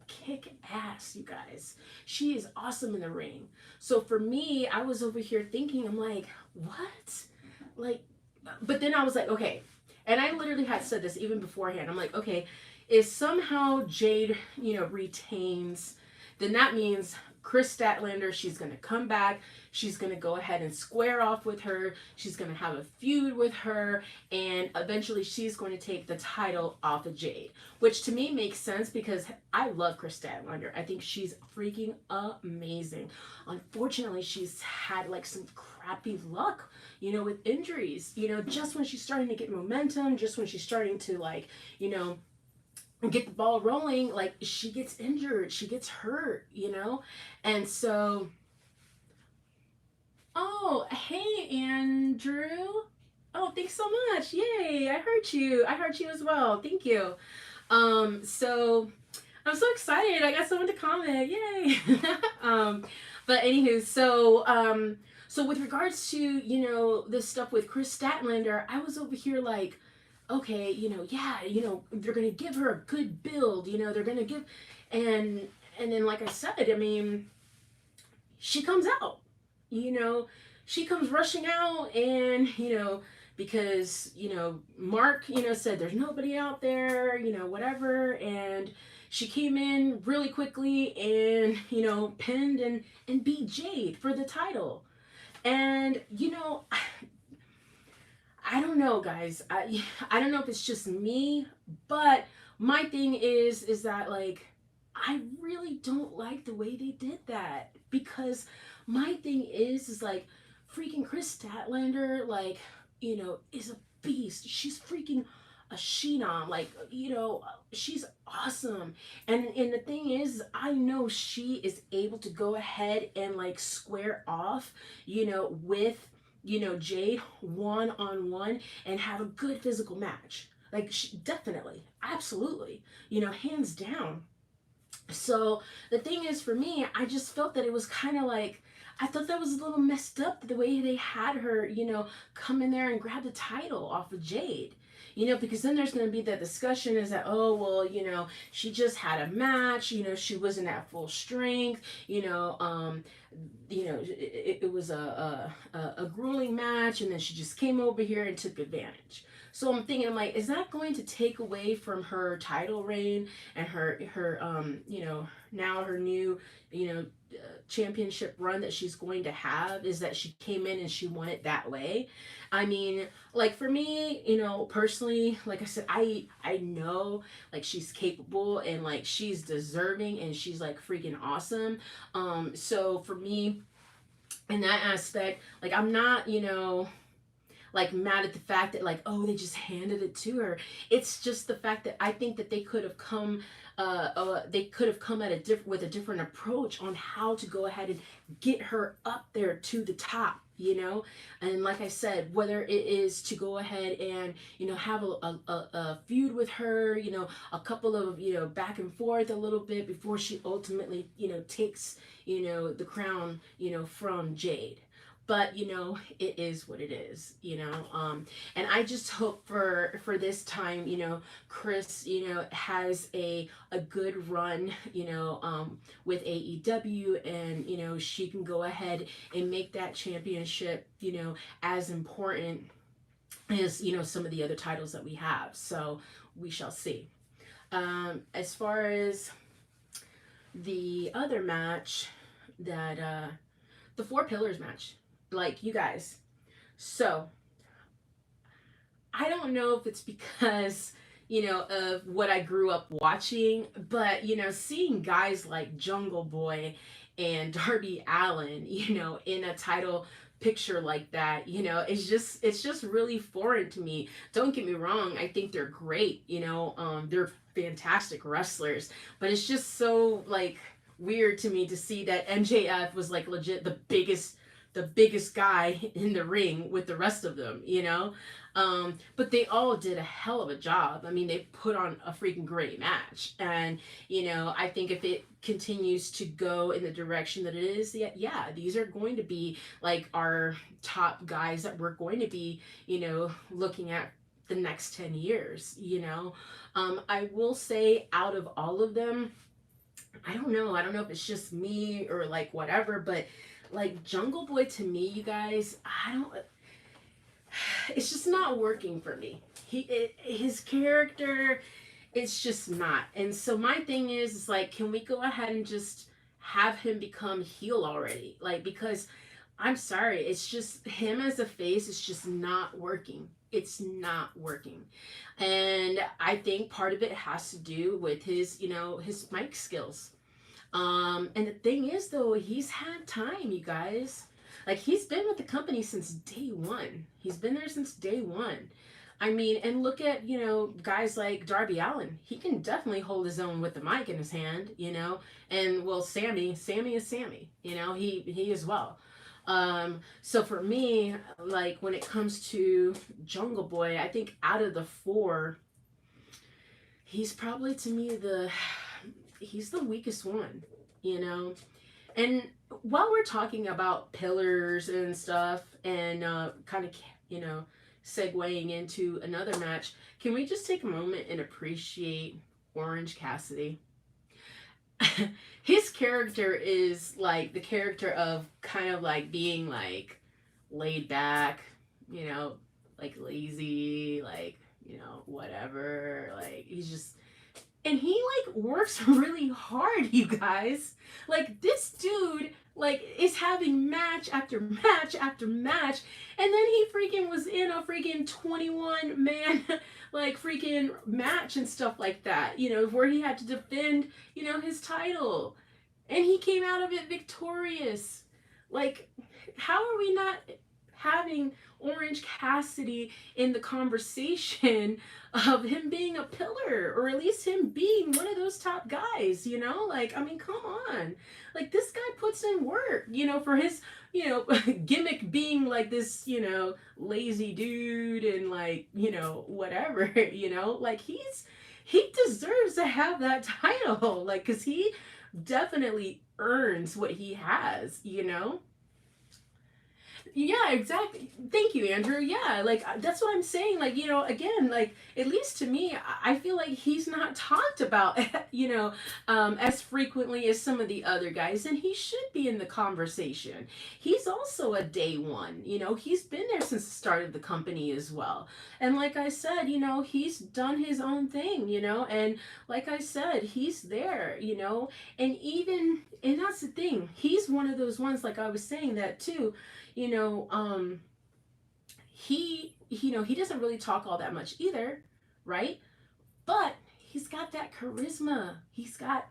Speaker 1: kick ass, you guys. She is awesome in the ring. So for me, I was over here thinking, I'm like, what? Like, but then I was like, okay. And I literally had said this even beforehand. I'm like, okay, if somehow Jade, retains, then that means Chris Statlander, she's going to come back. She's going to go ahead and square off with her. She's going to have a feud with her. And eventually she's going to take the title off of Jade. Which to me makes sense because I love Chris Statlander. I think she's freaking amazing. Unfortunately, she's had like some crappy luck, with injuries. Just when she's starting to get momentum, just when she's starting to like, get the ball rolling, like she gets injured, she gets hurt, and so, oh, hey Andrew, oh, thanks so much, yay, I heard you as well, thank you. So I'm so excited, I got someone to comment, yay. But anywho, so with regards to this stuff with Chris Statlander, I was over here like, okay, they're gonna give her a good build, they're gonna give, and then like I said, I mean, she comes out, she comes rushing out, and because Mark said there's nobody out there, whatever, and she came in really quickly and pinned and beat Jade for the title, and I don't know, guys. I don't know if it's just me, but my thing is that like I really don't like the way they did that, because my thing is like freaking Chris Statlander, like is a beast. She's freaking a Sheenom, like she's awesome, and the thing is, I know she is able to go ahead and like square off, with Jade one-on-one and have a good physical match. Like, definitely, absolutely, hands down. So the thing is, for me, I just felt that it was kind of like, I thought that was a little messed up the way they had her, come in there and grab the title off of Jade. Because then there's going to be that discussion is that, oh, well, she just had a match, she wasn't at full strength, it was a grueling match, and then she just came over here and took advantage. So I'm thinking, I'm like, is that going to take away from her title reign and her now her new, championship run that she's going to have, is that she came in and she won it that way? I mean, like for me, personally, like I said, I know like she's capable and like she's deserving and she's like freaking awesome. So for me, in that aspect, like I'm not, like mad at the fact that like, oh, they just handed it to her. It's just the fact that I think that they could have come at with a different approach on how to go ahead and get her up there to the top, and like I said, whether it is to go ahead and have a feud with her, a couple of back and forth a little bit before she ultimately takes the crown from Jade. But it is what it is, and I just hope for this time, Chris, has a good run, with AEW, and she can go ahead and make that championship, as important as some of the other titles that we have. So we shall see. As far as the other match, that the Four Pillars match. Like, you guys, so I don't know if it's because of what I grew up watching, but seeing guys like Jungle Boy and Darby Allin in a title picture like that, it's just really foreign to me. Don't get me wrong, I think they're great, they're fantastic wrestlers, but it's just so like weird to me to see that MJF was like legit the biggest guy in the ring with the rest of them, but they all did a hell of a job. I mean, they put on a freaking great match, and I think if it continues to go in the direction that it is, yeah, these are going to be like our top guys that we're going to be looking at the next 10 years. I will say, out of all of them, I don't know. I don't know if it's just me or like whatever, but like Jungle Boy to me, you guys, I don't. It's just not working for me. His character, it's just not. And so my thing is like, can we go ahead and just have him become heel already? Like, because I'm sorry, it's just him as a face. It's just not working. It's not working. And I think part of it has to do with his, his mic skills. And the thing is, though, he's had time, you guys. Like, he's been with the company since day one. He's been there since day one. I mean, and look at, guys like Darby Allin. He can definitely hold his own with the mic in his hand, And, well, Sammy is Sammy, he as well. So for me, like, when it comes to Jungle Boy, I think out of the four, he's probably, to me, he's the weakest one, And while we're talking about pillars and stuff and kind of, segueing into another match, can we just take a moment and appreciate Orange Cassidy? His character is like the character of kind of like being like laid back, like lazy, like, whatever. Like, he's just, and he like works really hard, you guys. Like, this dude like is having match after match after match, and then he freaking was in a freaking 21 man like freaking match and stuff like that, where he had to defend, his title, and he came out of it victorious. Like, how are we not having Orange Cassidy in the conversation of him being a pillar, or at least him being one of those top guys, Like, I mean, come on. Like, this guy puts in work, for his, gimmick being like this, lazy dude and like, whatever, Like, he deserves to have that title, like, because he definitely earns what he has, Yeah, exactly. Thank you, Andrew. Yeah, like that's what I'm saying. Like, again, like at least to me, I feel like he's not talked about, as frequently as some of the other guys, and he should be in the conversation. He's also a day one. He's been there since the start of the company as well. And like I said, he's done his own thing. And like I said, he's there. And that's the thing. He's one of those ones. Like I was saying that too. He doesn't really talk all that much either, right? But he's got that charisma. He's got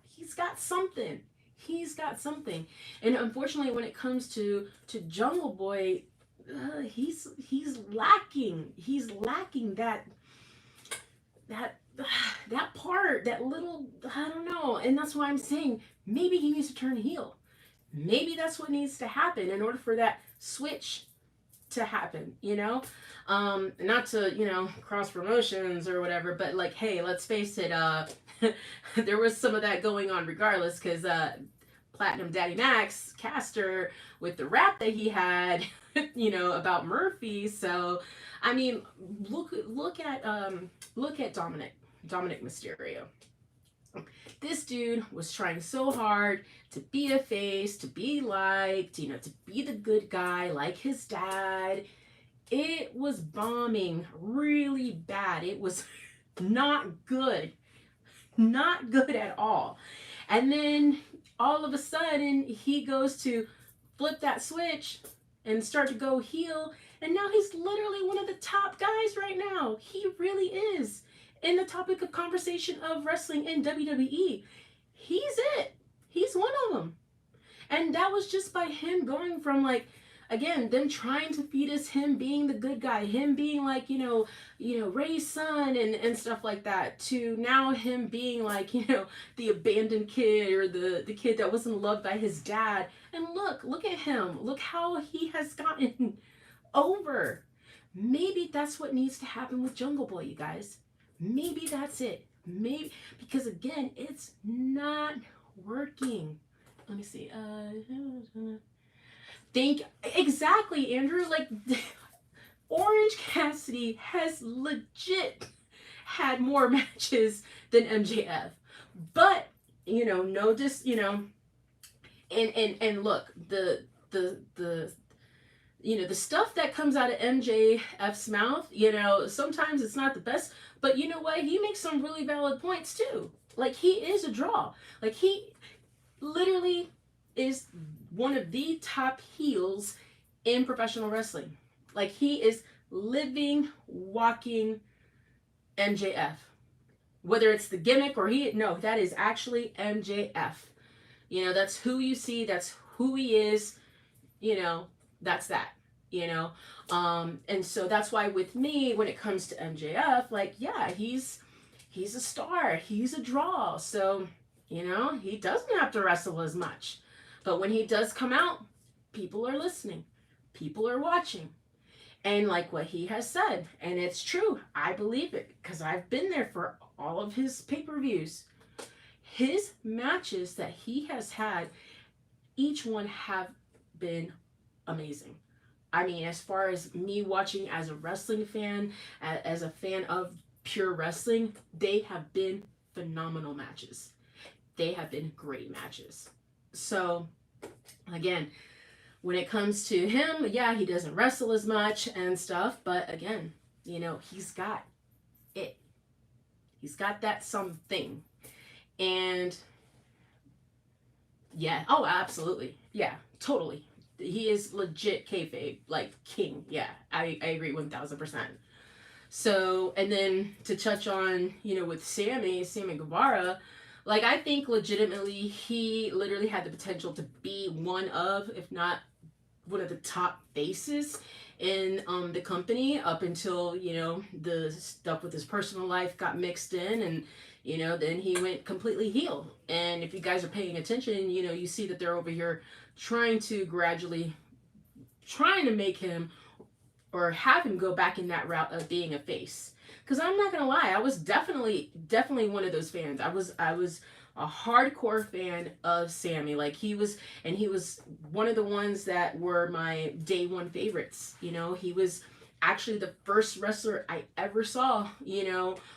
Speaker 1: something. He's got something. And unfortunately, when it comes to Jungle Boy, he's lacking. He's lacking that part, that little, I don't know. And that's why I'm saying maybe he needs to turn heel. Maybe that's what needs to happen in order for that switch to happen, not to, cross promotions or whatever, but like, hey, let's face it, there was some of that going on regardless, because Platinum Daddy Max Caster, with the rap that he had, about Murphy. So, I mean, look at Dominic Mysterio. This dude was trying so hard to be a face, to be liked, to be the good guy like his dad. It was bombing really bad. It was not good. Not good at all. And then all of a sudden, he goes to flip that switch and start to go heel. And now he's literally one of the top guys right now. He really is. In the topic of conversation of wrestling in WWE. He's it. He's one of them. And that was just by him going from, like, again, them trying to feed us him being the good guy, him being like, Ray's son and stuff like that, to now him being like, the abandoned kid, or the kid that wasn't loved by his dad. And look at him. Look how he has gotten over. Maybe that's what needs to happen with Jungle Boy, you guys. Maybe that's it. Maybe, because again, it's not working. Let me see. Exactly, Andrew. Like, Orange Cassidy has legit had more matches than MJF, but no, just, and look, the the stuff that comes out of MJF's mouth, sometimes it's not the best, but you know what? He makes some really valid points too. Like, he is a draw. Like, he literally is one of the top heels in professional wrestling. Like, he is living, walking MJF. Whether it's the gimmick or no, that is actually MJF. That's who you see, that's who he is, that's that, and so that's why with me, when it comes to MJF, like, yeah, he's a star, he's a draw, so he doesn't have to wrestle as much, but when he does come out, people are listening, people are watching, and like what he has said, and it's true, I believe it because I've been there for all of his pay-per-views. His matches that he has had, each one have been amazing. I mean, as far as me watching as a wrestling fan, as a fan of pure wrestling, they have been phenomenal matches. They have been great matches. So, again, when it comes to him, yeah, he doesn't wrestle as much and stuff, but again, he's got it. He's got that something. And yeah, oh, absolutely. Yeah, totally. He is legit kayfabe, like king. Yeah, I agree 1000%. So, and then to touch on, with Sammy Guevara, like, I think legitimately he literally had the potential to be one of, if not one of the top faces in the company up until, the stuff with his personal life got mixed in, and then he went completely heel. And if you guys are paying attention, you see that they're over here trying to make him or have him go back in that route of being a face. Because I'm not gonna lie, I was definitely one of those fans. I was a hardcore fan of Sammy. Like, he was one of the ones that were my day one favorites. He was actually the first wrestler I ever saw,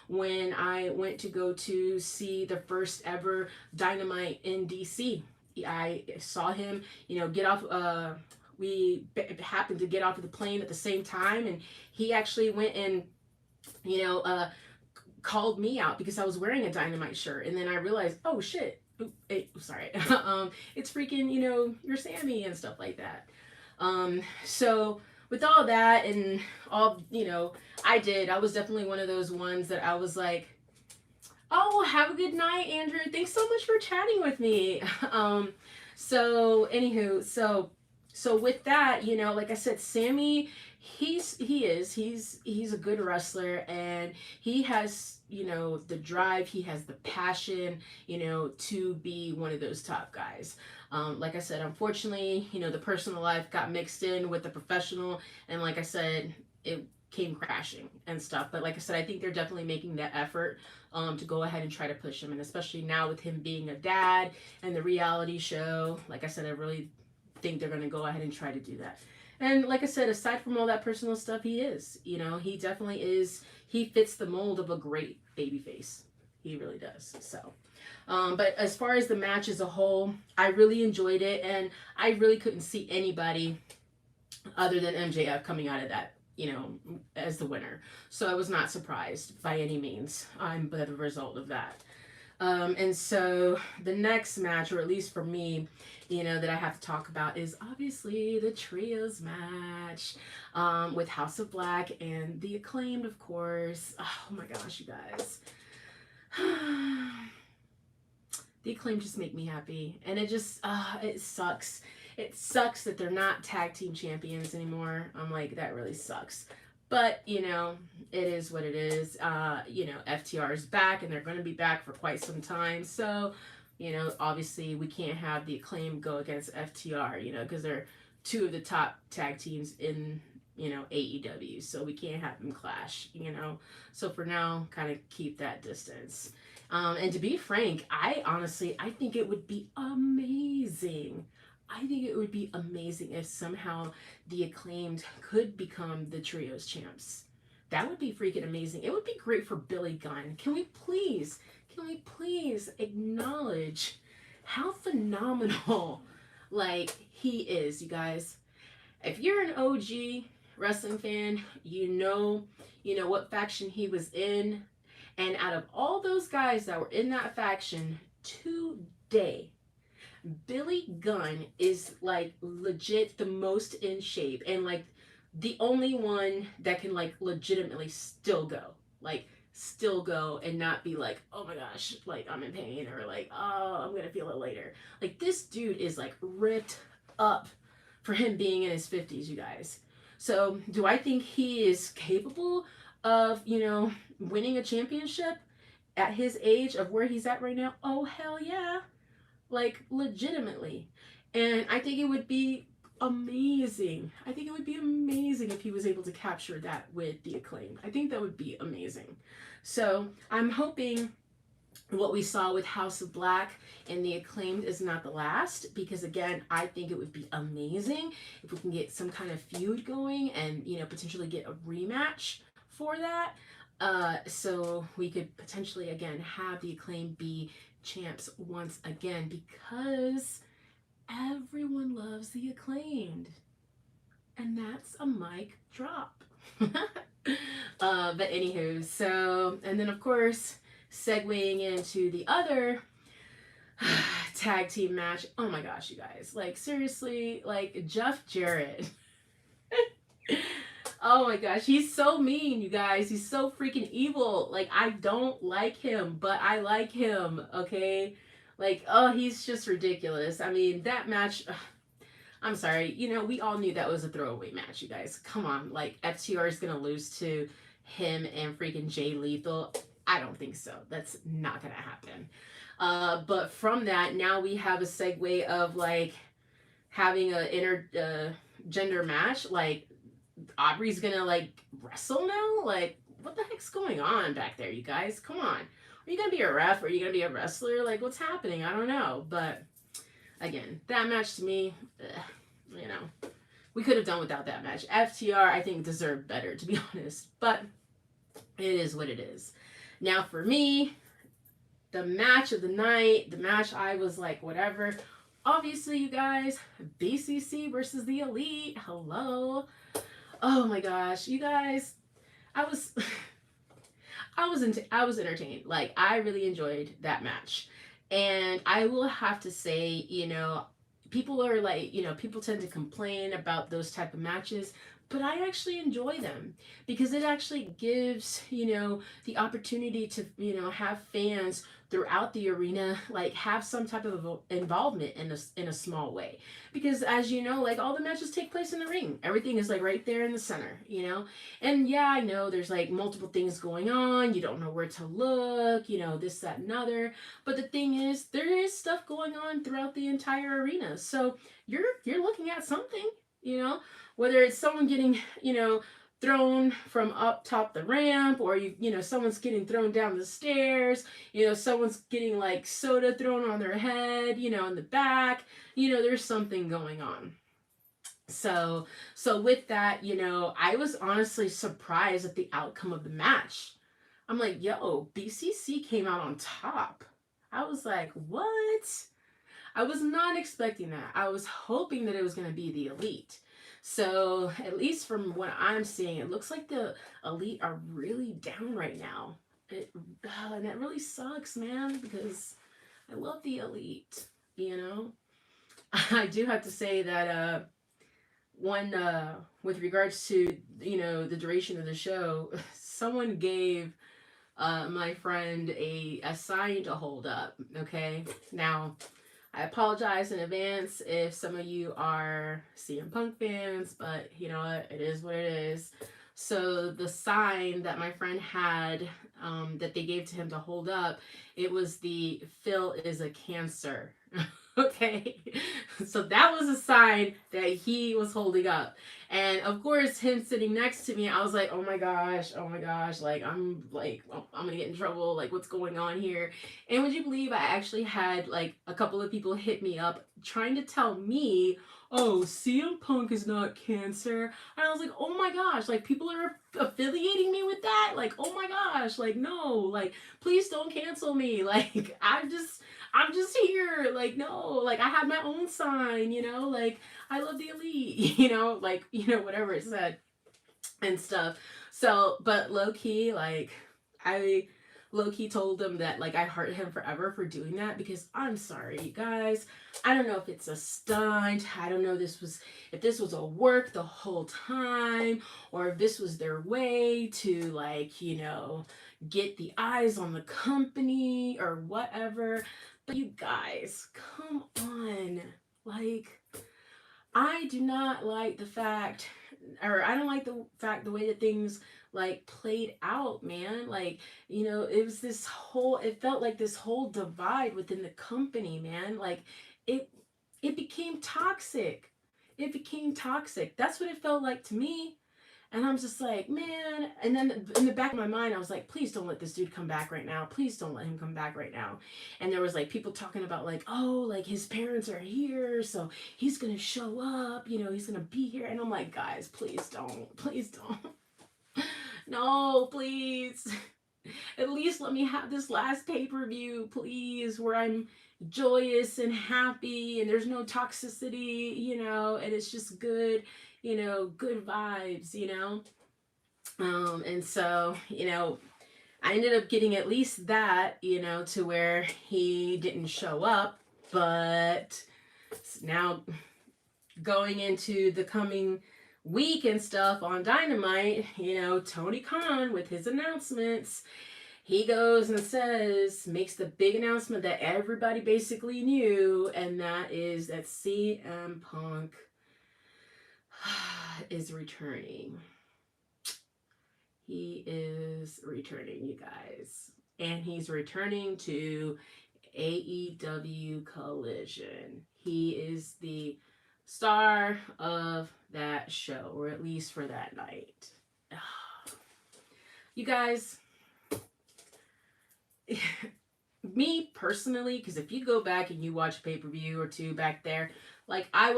Speaker 1: when I went to go to see the first ever Dynamite in DC. I saw him, get off, we happened to get off of the plane at the same time, and he actually went and, called me out because I was wearing a Dynamite shirt, and then I realized, oh shit, sorry, it's freaking, you're Sammy and stuff like that. So with all that and all, I was definitely one of those ones that I was like, oh, have a good night, Andrew. Thanks so much for chatting with me. So anywho, so with that, like I said, Sammy, he's a good wrestler, and he has, the drive, he has the passion, to be one of those top guys. Like I said, unfortunately, the personal life got mixed in with the professional, and like I said, it came crashing and stuff. But like I said, I think they're definitely making that effort to go ahead and try to push him, and especially now with him being a dad and the reality show, like I said, I really think they're going to go ahead and try to do that. And like I said, aside from all that personal stuff, he definitely is, he fits the mold of a great babyface. He really does. So, but as far as the match as a whole, I really enjoyed it, and I really couldn't see anybody other than MJF coming out of that, as the winner. So I was not surprised by any means by the result of that. And so the next match, or at least for me, that I have to talk about is obviously the trios match with House of Black and the Acclaimed, of course. Oh my gosh, you guys. The Acclaimed just make me happy. And it just, it sucks. It sucks that they're not tag team champions anymore. I'm like, that really sucks. But, it is what it is. FTR is back, and they're going to be back for quite some time. So, obviously we can't have the Acclaim go against FTR, because they're two of the top tag teams in, AEW. So we can't have them clash, So for now, kind of keep that distance. And to be frank, I think it would be amazing. I think it would be amazing if somehow the Acclaimed could become the trios champs. That would be freaking amazing. It would be great for Billy Gunn. Can we please acknowledge how phenomenal like he is, you guys? If you're an OG wrestling fan, you know what faction he was in. And out of all those guys that were in that faction today, Billy Gunn is like legit the most in shape and like the only one that can like legitimately still go. Like still go and not be like, oh my gosh, like I'm in pain or like, oh, I'm gonna feel it later. Like this dude is like ripped up for him being in his 50s, you guys. So do I think he is capable of, winning a championship at his age of where he's at right now? Oh hell yeah. Like legitimately. And I think it would be amazing. I think it would be amazing if he was able to capture that with the Acclaim. I think that would be amazing. So I'm hoping what we saw with House of Black and the Acclaimed is not the last, because again, I think it would be amazing if we can get some kind of feud going and potentially get a rematch for that. So we could potentially again have the Acclaim be champs once again, because everyone loves the Acclaimed, and that's a mic drop. But anywho, so and then of course segueing into the other tag team match. Oh my gosh, you guys, like seriously, like Jeff Jarrett. Oh my gosh, he's so mean, you guys. He's so freaking evil. Like, I don't like him, but I like him, okay? Like, oh, he's just ridiculous. I mean, that match, I'm sorry. We all knew that was a throwaway match, you guys. Come on. Like, FTR is going to lose to him and freaking Jay Lethal. I don't think so. That's not going to happen. But from that, now we have a segue of, like, having a intergender match. Like, Aubrey's gonna like wrestle now? Like, what the heck's going on back there, you guys? Come on. Are you gonna be a ref? Or are you gonna be a wrestler? Like, what's happening? I don't know. But again, that match to me, we could have done without that match. FTR, I think, deserved better, to be honest. But it is what it is. Now, for me, the match of the night, the match I was like, whatever. Obviously, you guys, BCC versus the Elite. Hello. Oh my gosh, you guys, I was I was entertained. Like, I really enjoyed that match. And I will have to say, people are like, people tend to complain about those type of matches, but I actually enjoy them because it actually gives, the opportunity to, have fans throughout the arena, like have some type of involvement in a small way. Because as you know, like all the matches take place in the ring. Everything is like right there in the center, And yeah, I know there's like multiple things going on. You don't know where to look, this, that, and other. But the thing is, there is stuff going on throughout the entire arena. So you're looking at something, whether it's someone getting, thrown from up top the ramp, or someone's getting thrown down the stairs, someone's getting like soda thrown on their head, in the back, there's something going on. So with that, I was honestly surprised at the outcome of the match. I'm like, yo, BCC came out on top. I was like, what? I was not expecting that. I was hoping that it was going to be the Elite. So at least from what I'm seeing, it looks like the Elite are really down right now. And that really sucks, man, because I love the Elite, I do have to say that with regards to, the duration of the show, someone gave my friend a sign to hold up, okay? Now, I apologize in advance if some of you are CM Punk fans, but you know what? It is what it is. So the sign that my friend had that they gave to him to hold up, it was the Phil is a cancer. Okay, so that was a sign that he was holding up. And of course, him sitting next to me, I was like, oh my gosh, like I'm gonna get in trouble, like what's going on here? And would you believe I actually had like a couple of people hit me up trying to tell me oh, CM Punk is not cancer. And I was like, oh my gosh, like people are affiliating me with that? Like, oh my gosh, like no, like please don't cancel me. Like I'm just here. Like, no, like I have my own sign, you know, like I love the elite, you know, like, you know, whatever it said and stuff. So, but low key, like, I low key told them that, like, I hurt him forever for doing that because I'm sorry, you guys. I don't know if it's a stunt. I don't know if this was a work the whole time or if this was their way to, like, you know, get the eyes on the company or whatever. But you guys, come on. Like, I do not like the fact, or I don't like the fact, the way that things like played out, man. Like, you know, it felt like this whole divide within the company, man. Like, it, it became toxic. It became toxic. That's what it felt like to me. And I'm just like, man. And then in the back of my mind, I was like, please don't let this dude come back right now. Please don't let him come back right now. And there was like people talking about like, oh, like his parents are here, so he's gonna show up. You know, he's gonna be here. And I'm like, guys, please don't, please don't. No, please. At least let me have this last pay-per-view, please, where I'm joyous and happy and there's no toxicity, you know, and it's just good, you know, good vibes, you know. And so, you know, I ended up getting at least that, you know, to where he didn't show up, but now going into the coming week and stuff on Dynamite, you know, Tony Khan with his announcements, he goes and makes the big announcement that everybody basically knew, and that is that CM Punk is returning. He is returning, you guys. And he's returning to AEW Collision. He is the star of that show, or at least for that night. You guys, me personally, because if you go back and you watch pay-per-view or two back there, like I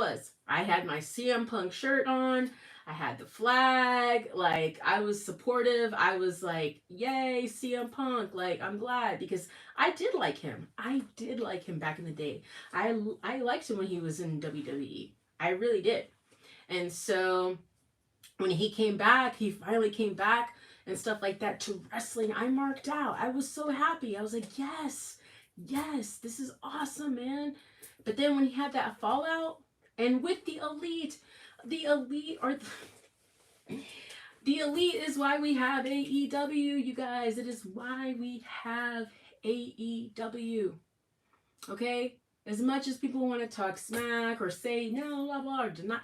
Speaker 1: had my CM Punk shirt on, I had the flag, like I was supportive, I was like, yay, CM Punk, like I'm glad, because I did like him. I did like him back in the day. I liked him when he was in WWE. I really did. And so when he came back, he finally came back and stuff like that to wrestling, I marked out. I was so happy. I was like, yes, yes, this is awesome, man. But then when he had that fallout, and with the elite are the elite is why we have AEW, you guys. It is why we have AEW. Okay? As much as people want to talk smack or say no, blah blah, or deny,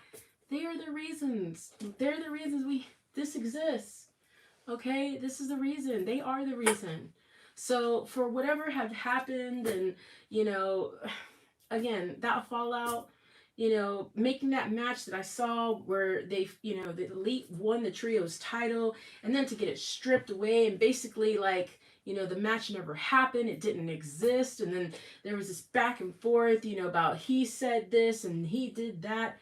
Speaker 1: they are the reasons. They're the reasons this exists. Okay, this is the reason. They are the reason. So for whatever had happened, and you know, again, that fallout, you know, making that match that I saw where they, you know, the elite won the trios title, and then to get it stripped away and basically like, you know, the match never happened, it didn't exist, and then there was this back and forth, you know, about he said this and he did that.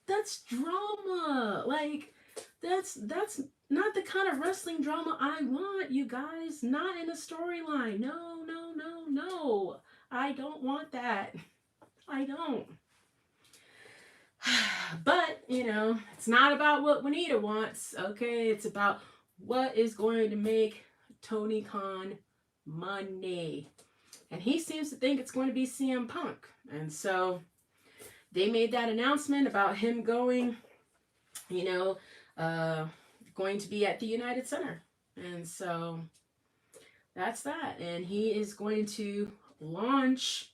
Speaker 1: That's drama. Like that's not the kind of wrestling drama I want, you guys. Not in a storyline. No, no, no, no. I don't want that. I don't. But, you know, it's not about what Waneeda wants, okay? It's about what is going to make Tony Khan money. And he seems to think it's going to be CM Punk. And so they made that announcement about him going, you know, going to be at the United Center. And so that's that. And he is going to launch,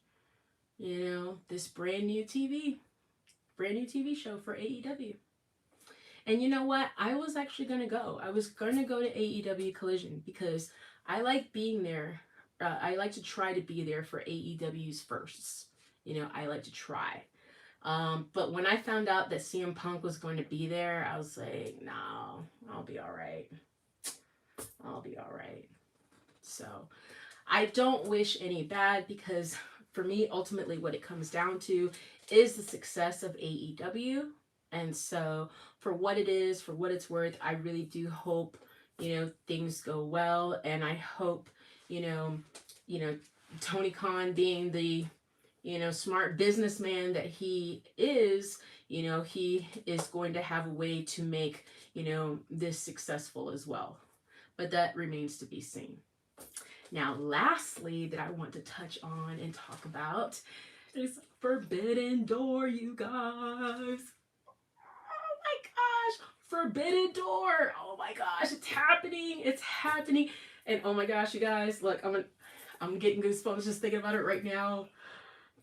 Speaker 1: you know, this brand new TV show for AEW. And you know what? I was actually going to go. I was going to go to AEW Collision because I like being there. I like to try to be there for AEW's firsts. You know, I like to try. But when I found out that CM Punk was going to be there, I was like, no, I'll be all right. I'll be all right. So I don't wish any bad because for me, ultimately, what it comes down to is the success of AEW. And so, for what it is, for what it's worth, I really do hope, things go well. And I hope, you know, you know, Tony Khan being the, smart businessman that he is, he is going to have a way to make, this successful as well. But that remains to be seen. Now, lastly, that I want to touch on and talk about is Forbidden Door, you guys. Oh my gosh, Forbidden Door. Oh my gosh, it's happening. It's happening. And oh my gosh, you guys, look, I'm getting goosebumps just thinking about it right now.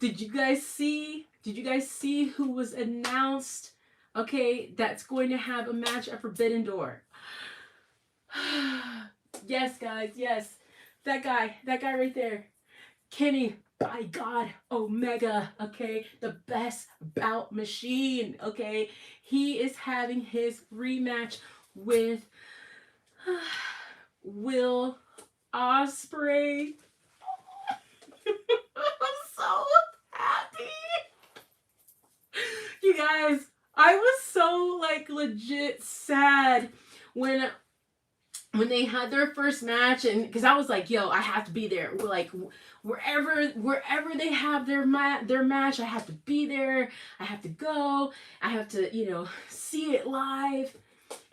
Speaker 1: Did you guys see who was announced? Okay, that's going to have a match at Forbidden Door. Yes, guys, yes. That guy right there. Kenny, by God, Omega, okay? The best bout machine, okay? He is having his rematch with Will Ospreay. I'm so happy. You guys, I was so legit sad when they had their first match, and because I was like, yo, I have to be there. Like wherever they have their match, I have to be there. I have to go. I have to, see it live.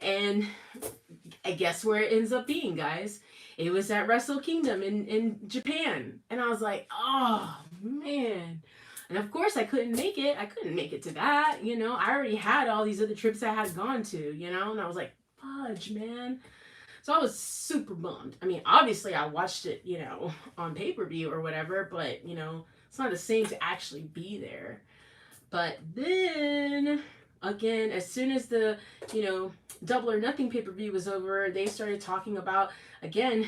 Speaker 1: And I guess where it ends up being, guys. It was at Wrestle Kingdom in Japan. And I was like, oh man. And of course I couldn't make it. I couldn't make it to that. I already had all these other trips I had gone to, and I was like, fudge, man. So I was super bummed. I mean, obviously I watched it, on pay-per-view or whatever, but, it's not the same to actually be there. But then, again, as soon as the, Double or Nothing pay-per-view was over, they started talking about, again,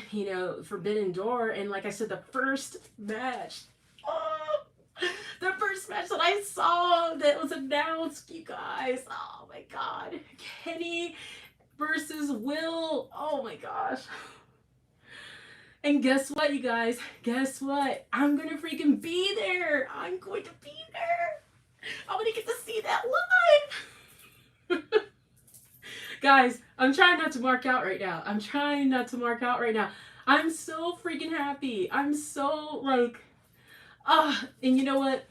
Speaker 1: Forbidden Door. And like I said, the first match, the first match that I saw that was announced, you guys, oh my God, Kenny versus Will. Oh my gosh. And guess what, you guys? Guess what? I'm gonna freaking be there. I'm going to be there. I'm gonna get to see that live. Guys, I'm trying not to mark out right now. I'm so freaking happy. I'm so and you know what?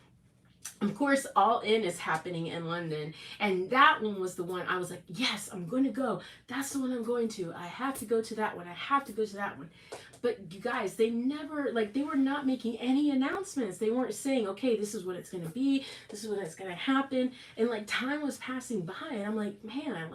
Speaker 1: Of course, All In is happening in London, and that one was the one I was like, yes, I'm going to go. That's the one I'm going to. I have to go to that one. But you guys, they never, they were not making any announcements. They weren't saying, okay, this is what it's going to be. This is when it's going to happen. And time was passing by, and I'm like, man,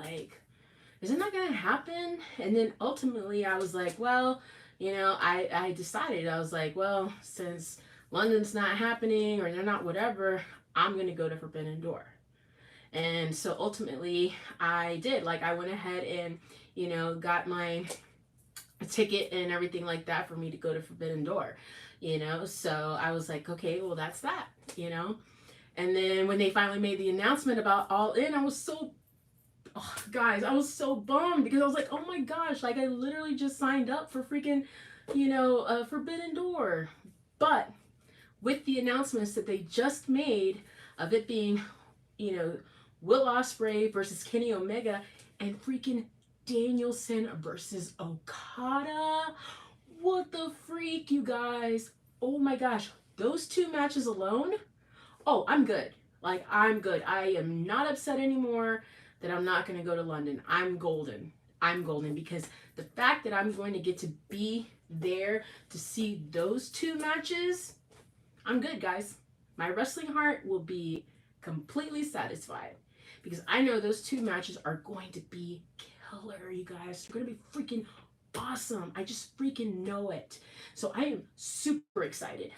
Speaker 1: isn't that going to happen? And then ultimately I was like, well, I decided, I was like, well, since London's not happening or they're not whatever, I'm going to go to Forbidden Door. And so ultimately I did. I went ahead and, got my ticket and everything like that for me to go to Forbidden Door, So I was like, okay, well, that's that, And then when they finally made the announcement about All In, I was so, guys, I was so bummed because I was like, oh my gosh, I literally just signed up for freaking, Forbidden Door. But with the announcements that they just made of it being, Will Ospreay versus Kenny Omega and freaking Danielson versus Okada. What the freak, you guys? Oh my gosh. Those two matches alone, oh, I'm good. I'm good. I am not upset anymore that I'm not going to go to London. I'm golden. Because the fact that I'm going to get to be there to see those two matches, I'm good, guys. My wrestling heart will be completely satisfied because I know those two matches are going to be killer, you guys. They're going to be freaking awesome. I just freaking know it. So I am super excited.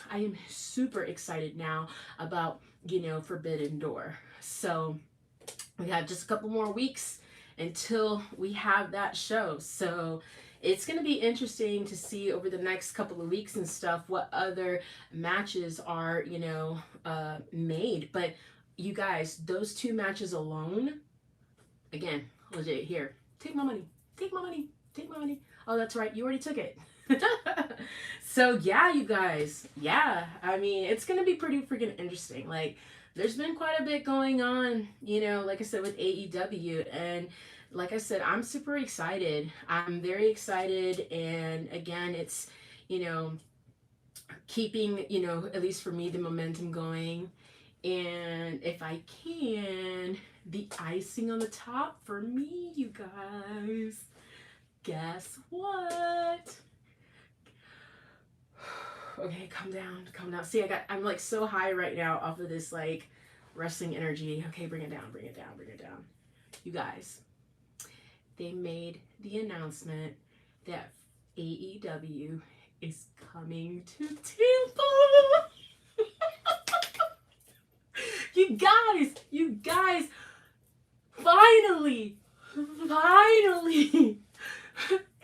Speaker 1: Now about, Forbidden Door. So we have just a couple more weeks until we have that show. So it's going to be interesting to see over the next couple of weeks and stuff what other matches are, made. But you guys, those two matches alone, again, legit, here, take my money. Oh, that's right, you already took it. So yeah, you guys, yeah, I mean, it's gonna be pretty freaking interesting. Like, there's been quite a bit going on, you know, like I said, with AEW. And like I said, I'm super excited. I'm very excited. And again, it's, you know, keeping, you know, at least for me, the momentum going. And if I can, the icing on the top for me, you guys, guess what? Okay, calm down, calm down. See, I'm like so high right now off of this like wrestling energy. Okay, bring it down, bring it down, bring it down. You guys, they made the announcement that AEW is coming to Tampa. You guys, finally, finally,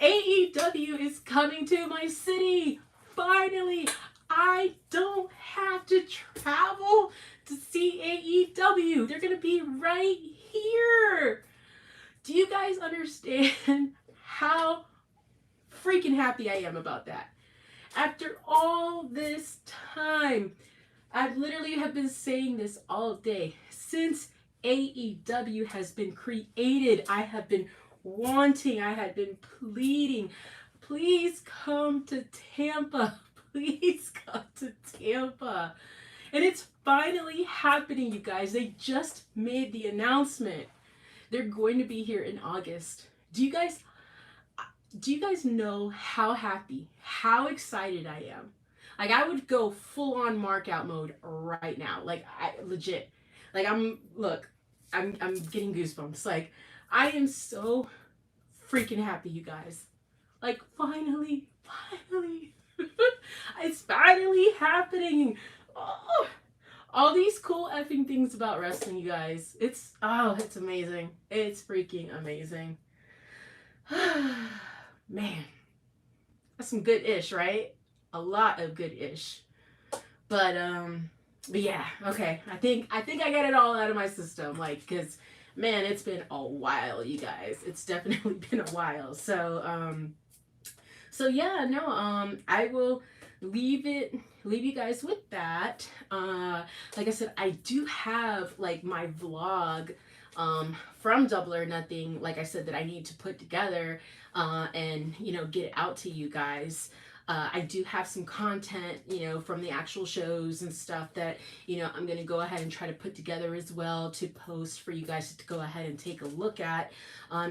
Speaker 1: AEW is coming to my city. Finally, I don't have to travel to see AEW. They're going to be right here. Do you guys understand how freaking happy I am about that? After all this time, I literally have been saying this all day. Since AEW has been created, I have been wanting, I had been pleading, please come to Tampa. Please come to Tampa. And it's finally happening, you guys. They just made the announcement. They're going to be here in August. Do you guys know how happy, how excited I am? Like, I would go full on mark out mode right now. Like, I legit. Like, I'm getting goosebumps. Like, I am so freaking happy, you guys. Like, finally, it's finally happening. Oh, all these cool effing things about wrestling, you guys. It's amazing. It's freaking amazing. Man, that's some good ish, right? A lot of good ish. But yeah, okay. I think I got it all out of my system. Like, cause man, it's been a while, you guys. It's definitely been a while. So yeah, no, I will leave you guys with that. Like I said, I do have like my vlog from Double or Nothing, like I said, that I need to put together and you know, get it out to you guys. I do have some content, you know, from the actual shows and stuff that, you know, I'm going to go ahead and try to put together as well to post for you guys to go ahead and take a look at.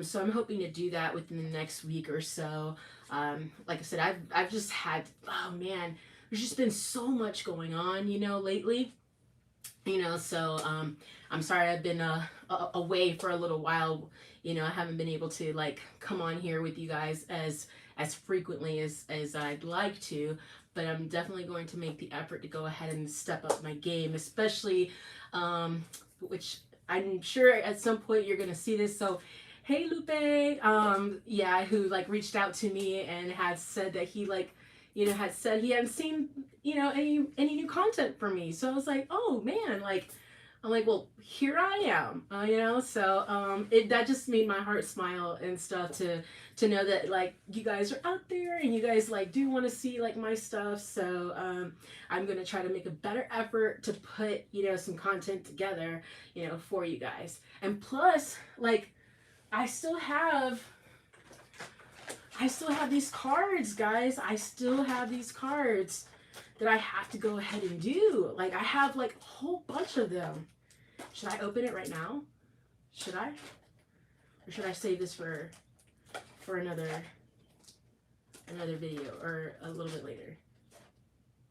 Speaker 1: So I'm hoping to do that within the next week or so. Like I said, I've just had, oh man, there's just been so much going on, you know, lately. You know, so I'm sorry I've been away for a little while. You know, I haven't been able to like come on here with you guys as frequently as I'd like to, but I'm definitely going to make the effort to go ahead and step up my game, especially which I'm sure at some point you're gonna see this. So hey Lupe, yeah, who like reached out to me and had said that he like, you know, had said he hadn't seen, you know, any new content for me. So I was like, oh man, like, I'm like, well, here I am, you know. So that just made my heart smile and stuff to know that like you guys are out there and you guys like do want to see like my stuff. So I'm gonna try to make a better effort to put, you know, some content together, you know, for you guys. And plus, like, I still have these cards, guys. I still have these cards that I have to go ahead and do. Like, I have like a whole bunch of them. Should I open it right now? Should I? Or should I save this for another video or a little bit later?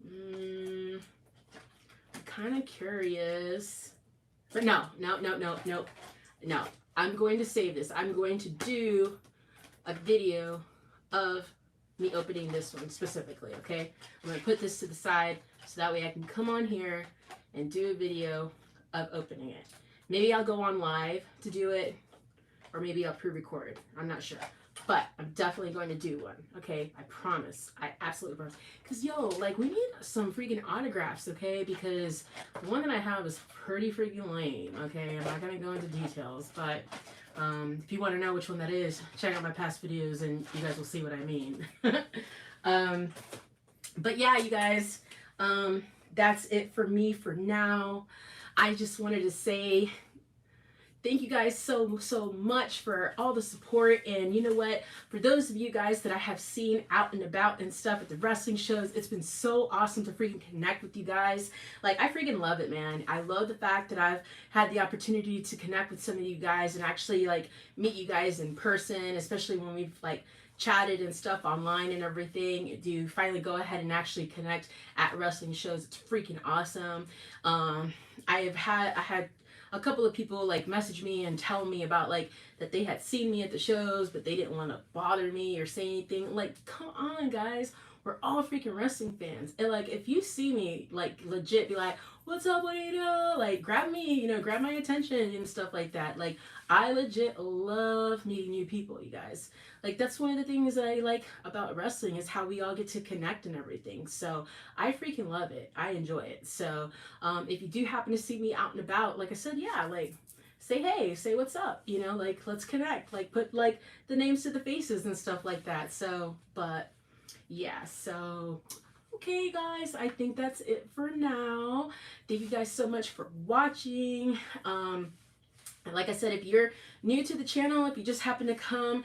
Speaker 1: I'm kind of curious. But no. I'm going to save this. I'm going to do a video of me opening this one specifically, okay? I'm going to put this to the side so that way I can come on here and do a video of opening it. Maybe I'll go on live to do it, or maybe I'll pre-record. I'm not sure. But I'm definitely going to do one, okay? I promise. I absolutely promise. Because, yo, like, we need some freaking autographs, okay? Because the one that I have is pretty freaking lame, okay? I'm not going to go into details, but if you want to know which one that is, check out my past videos and you guys will see what I mean. Um, but yeah, you guys, that's it for me for now. I just wanted to say thank you guys so much for all the support. And you know what, for those of you guys that I have seen out and about and stuff at the wrestling shows, it's been so awesome to freaking connect with you guys. Like, I freaking love it, man. I love the fact that I've had the opportunity to connect with some of you guys and actually like meet you guys in person, especially when we've like chatted and stuff online and everything. Do finally go ahead and actually connect at wrestling shows. It's freaking awesome. I had a couple of people like message me and tell me about like that they had seen me at the shows, but they didn't want to bother me or say anything. Like, come on, guys. We're all freaking wrestling fans. And like, if you see me, like, legit be like, what's up, Waneeda? Like, grab me, you know, grab my attention and stuff like that. Like, I legit love meeting new people, you guys. Like, that's one of the things that I like about wrestling is how we all get to connect and everything. So I freaking love it. I enjoy it. So if you do happen to see me out and about, like I said, yeah, like say hey, say what's up, you know, like let's connect, like put like the names to the faces and stuff like that. So, but yeah, so okay, guys, I think that's it for now. Thank you guys so much for watching. And like I said, if you're new to the channel, if you just happen to come,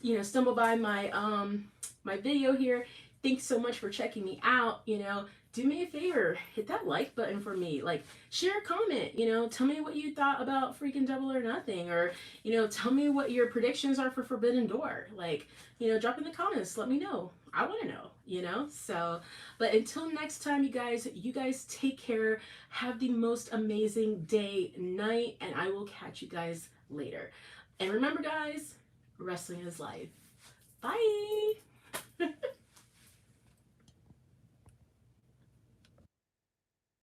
Speaker 1: you know, stumble by my video here, thanks so much for checking me out. You know, do me a favor, hit that like button for me. Like, share a comment. You know, tell me what you thought about freaking Double or Nothing, or you know, tell me what your predictions are for Forbidden Door. Like, you know, drop in the comments. Let me know. I want to know. You know, so. But until next time, you guys take care. Have the most amazing day, night, and I will catch you guys later. And remember, guys, wrestling is life. Bye.